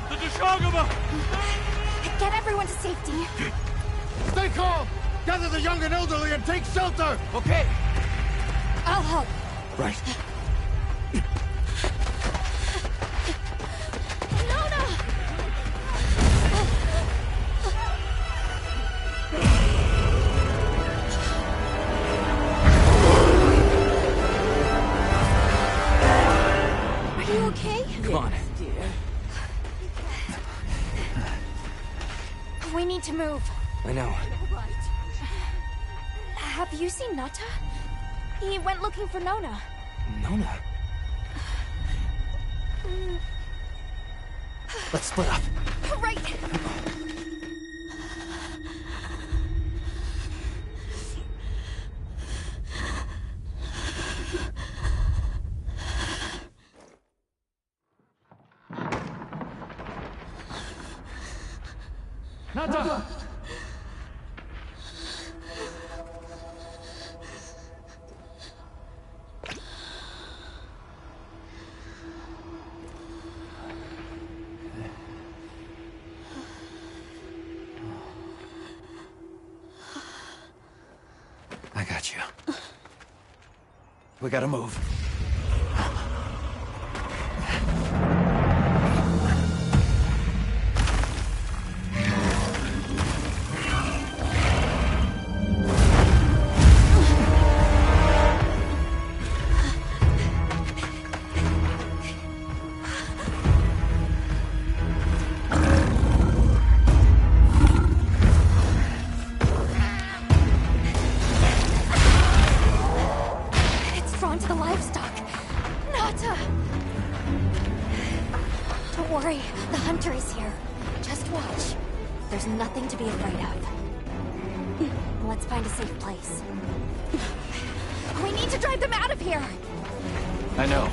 The Deshagama! Get everyone to safety. Stay calm! Gather the young and elderly and take shelter! Okay. I'll help. Right. Nona! Are you okay? Come on. We need to move. I know. Have you seen Nata? He went looking for Nona. Nona? Let's split up. Right. Nata! I got you. We gotta move. It's drawn to the livestock. Nata! Don't worry, the hunter is here. Just watch. There's nothing to be afraid of. Let's find a safe place. We need to drive them out of here! I know.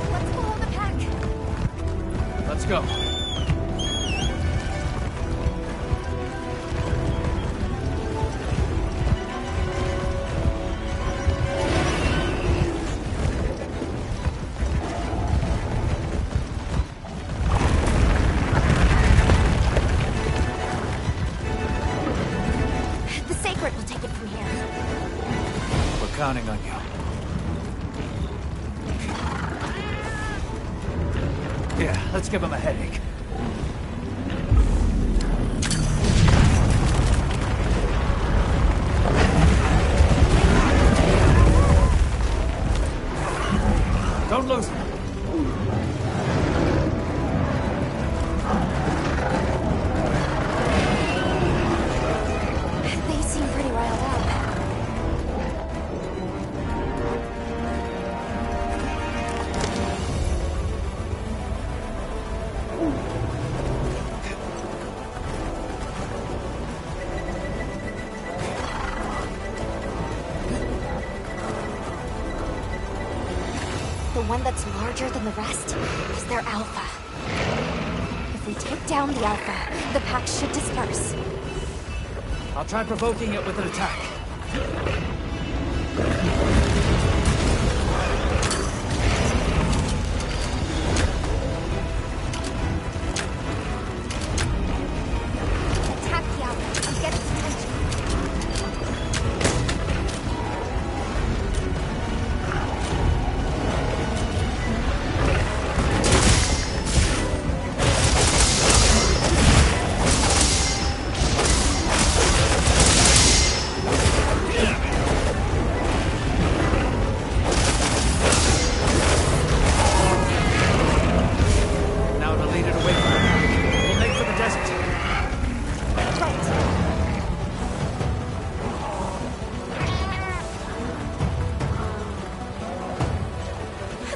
Let's follow the pack. Let's go. The Sacred will take it from here. We're counting on you. Yeah, let's give him a headache. Don't lose him. They seem pretty riled up. The one that's larger than the rest is their alpha. If we take down the alpha, the pack should disperse. I'll try provoking it with an attack. Attack the outlet and get its attention. Now to lead it away from the pack. We'll make for the desert.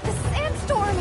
The sandstorm!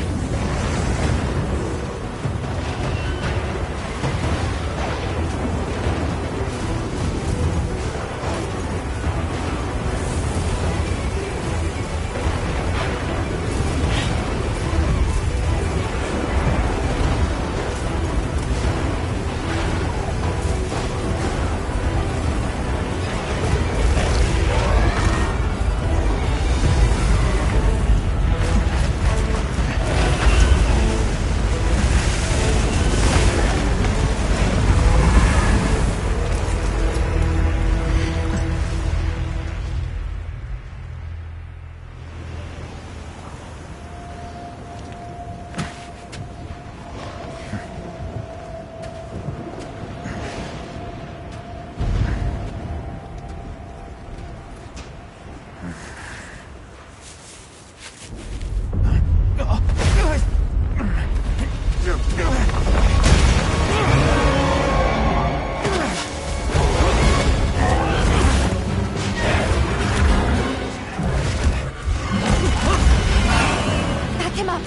Back him up!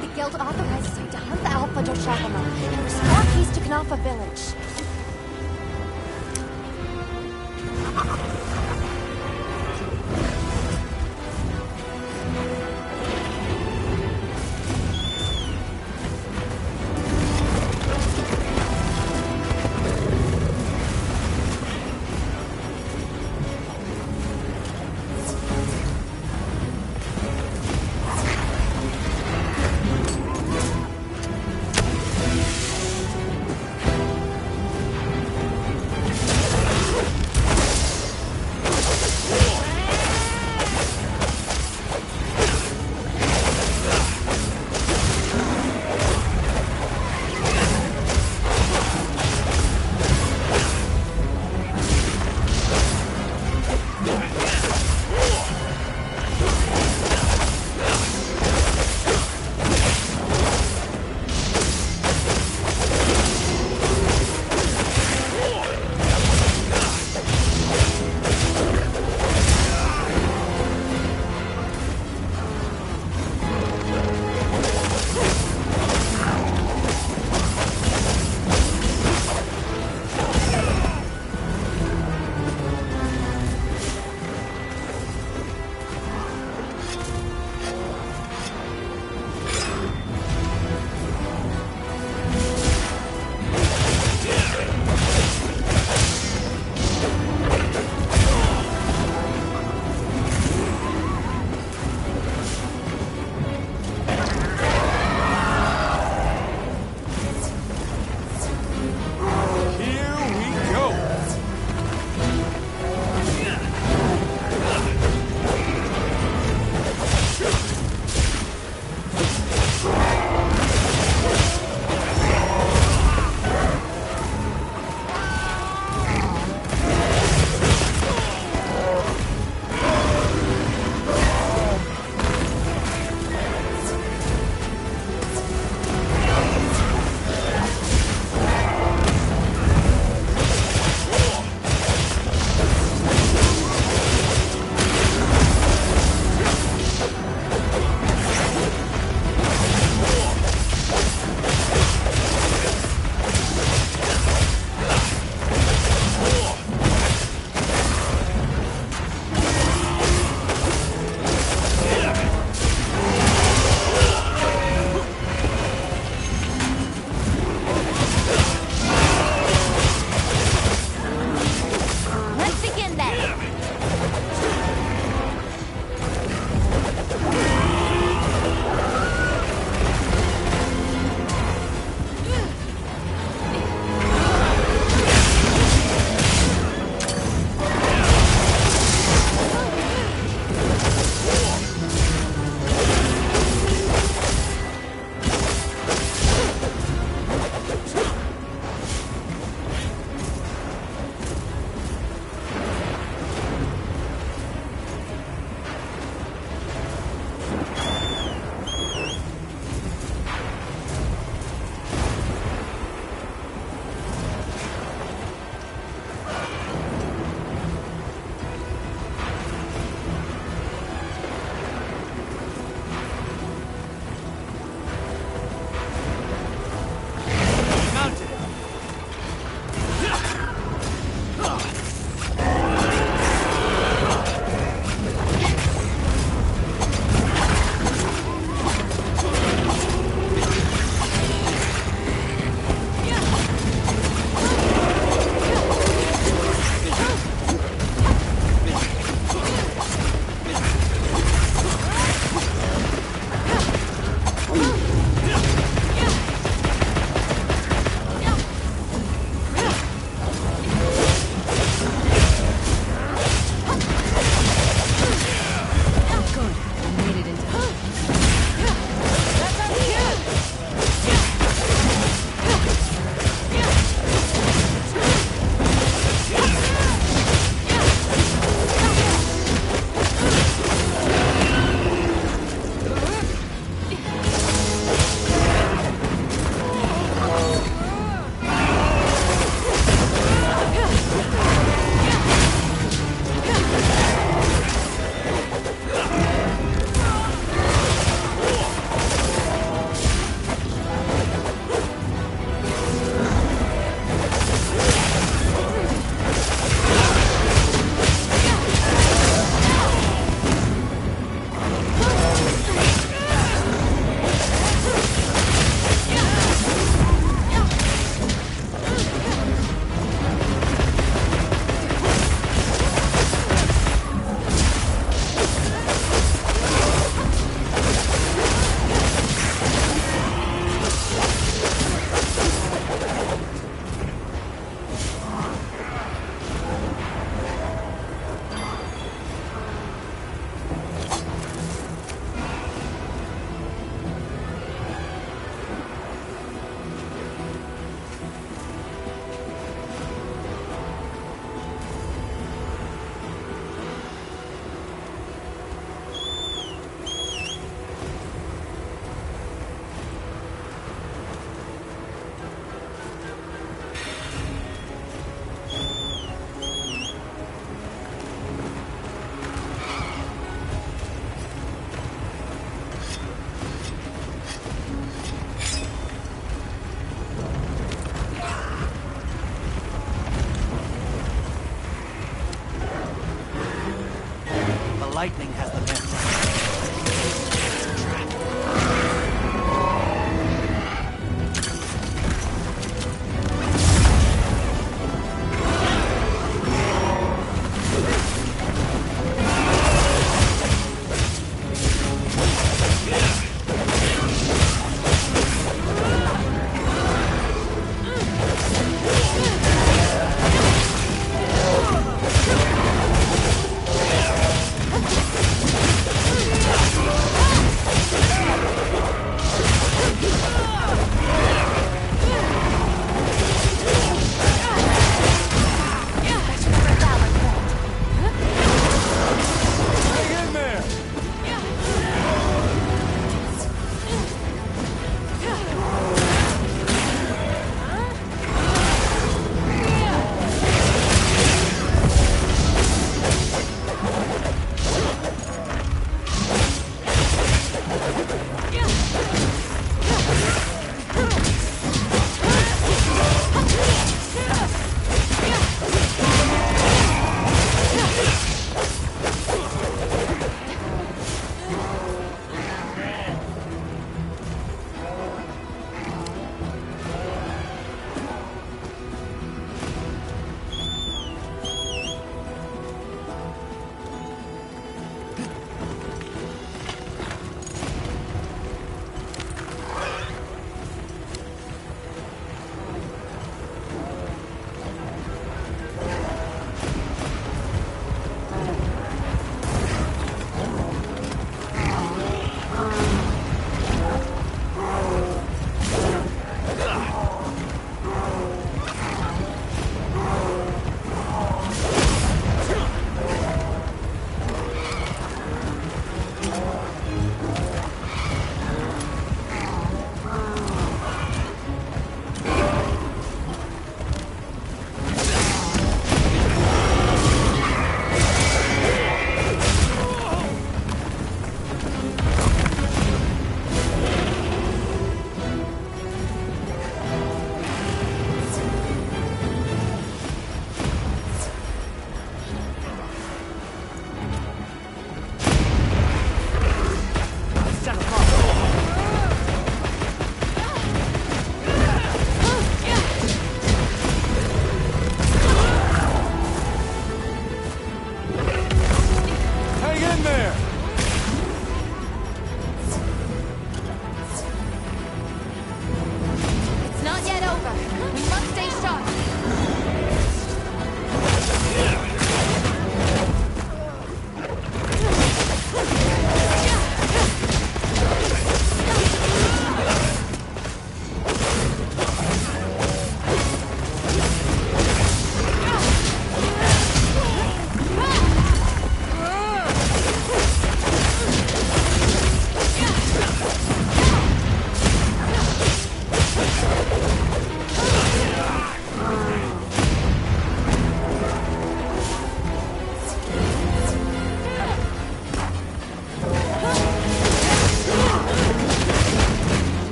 The guild authorizes you to hunt the Alpha Doshagama and restore peace to Knafa village. lightning has the vent.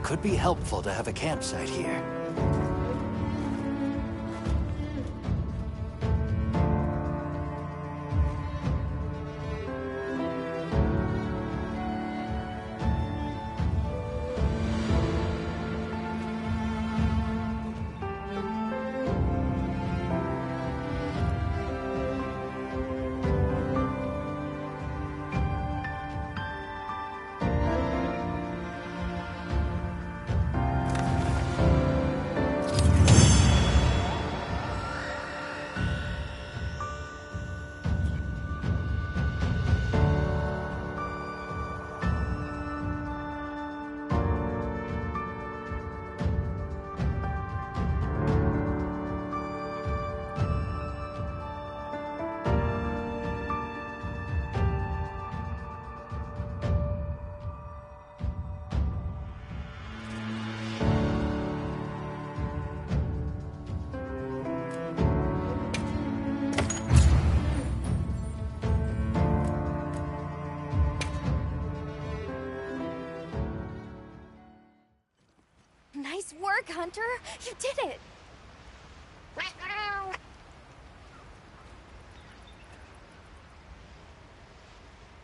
Could be helpful to have a campsite here. Hunter! You did it!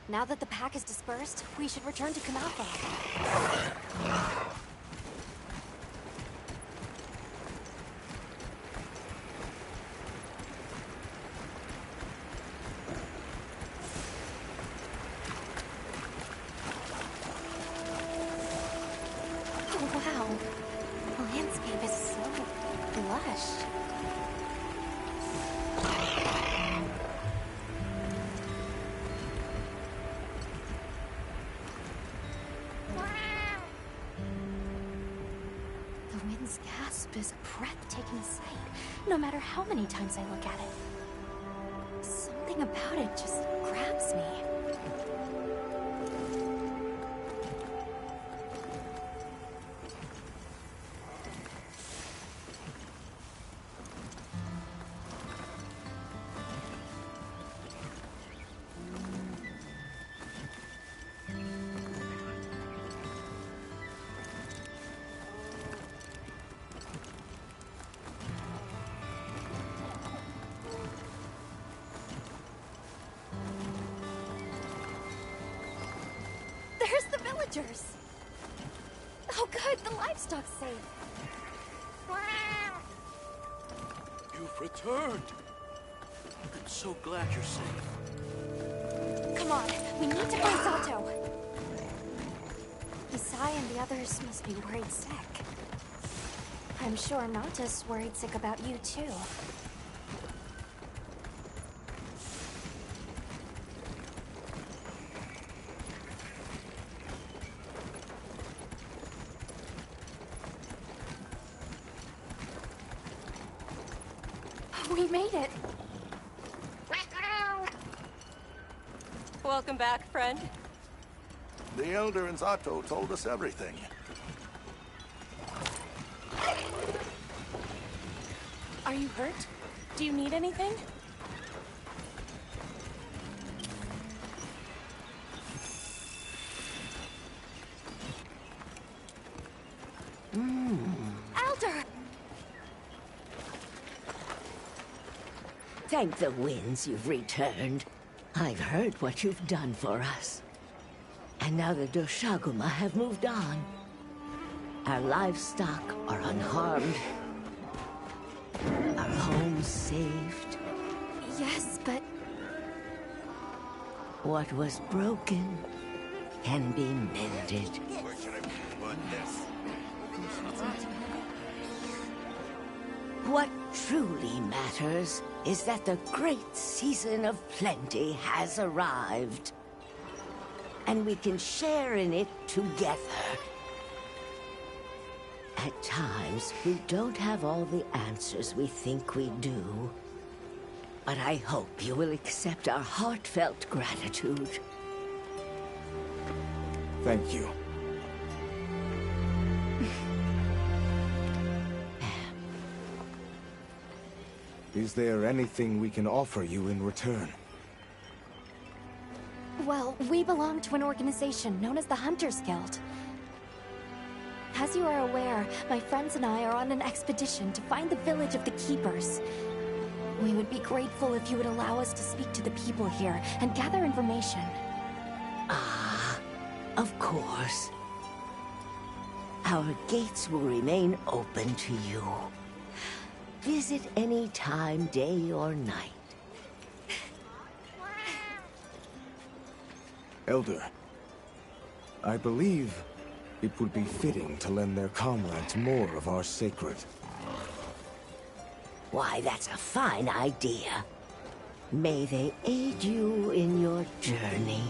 Now that the pack is dispersed, we should return to Kanafa. Oh, wow. The landscape is so lush. The wind's gasp is a breathtaking sight, no matter how many times I look at it. Something about it just grabs me. There's the villagers! Oh good, the livestock's safe. You've returned. I'm so glad you're safe. Come on, we need to find Sato. Isai and the others must be worried sick. I'm sure Nanta's worried sick about you too. We made it! Welcome back, friend. The Elder and Zato told us everything. Are you hurt? Do you need anything? Elder! Thank the winds you've returned. I've heard what you've done for us. And now the Doshaguma have moved on. Our livestock are unharmed. Our homes saved. Yes, but... What was broken can be mended. Where should I put this? What truly matters is that the great season of plenty has arrived. And we can share in it together. At times, we don't have all the answers we think we do. But I hope you will accept our heartfelt gratitude. Thank you. Is there anything we can offer you in return? Well, we belong to an organization known as the Hunters Guild. As you are aware, my friends and I are on an expedition to find the village of the Keepers. We would be grateful if you would allow us to speak to the people here and gather information. Ah, of course. Our gates will remain open to you. Visit any time, day or night. Elder, I believe it would be fitting to lend their comrades more of our sacred. Why, that's a fine idea. May they aid you in your journey.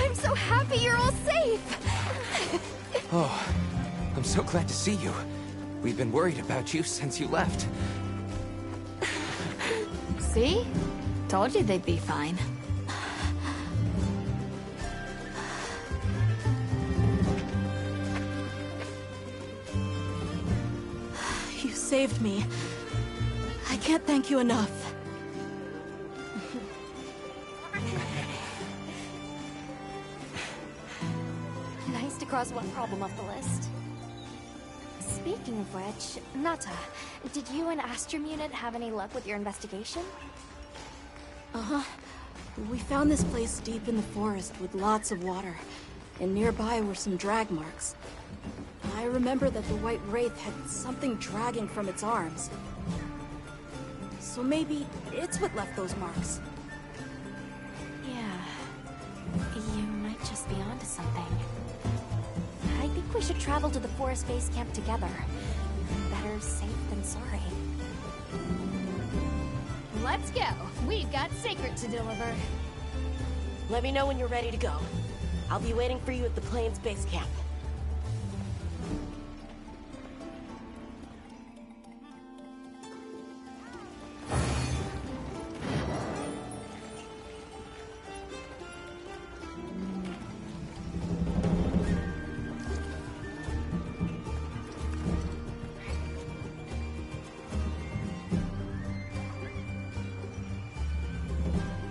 I'm so happy you're all safe! Oh, I'm so glad to see you. We've been worried about you since you left. See? Told you they'd be fine. You saved me. I can't thank you enough. cross one problem off the list. Speaking of which, Nata, did you and Astrum Unit have any luck with your investigation? Uh-huh. We found this place deep in the forest with lots of water, and nearby were some drag marks. I remember that the White Wraith had something dragging from its arms. So maybe it's what left those marks. Yeah. You might just be onto something. I think we should travel to the forest base camp together. Better safe than sorry. Let's go. We've got Sacred to deliver. Let me know when you're ready to go. I'll be waiting for you at the Plains base camp.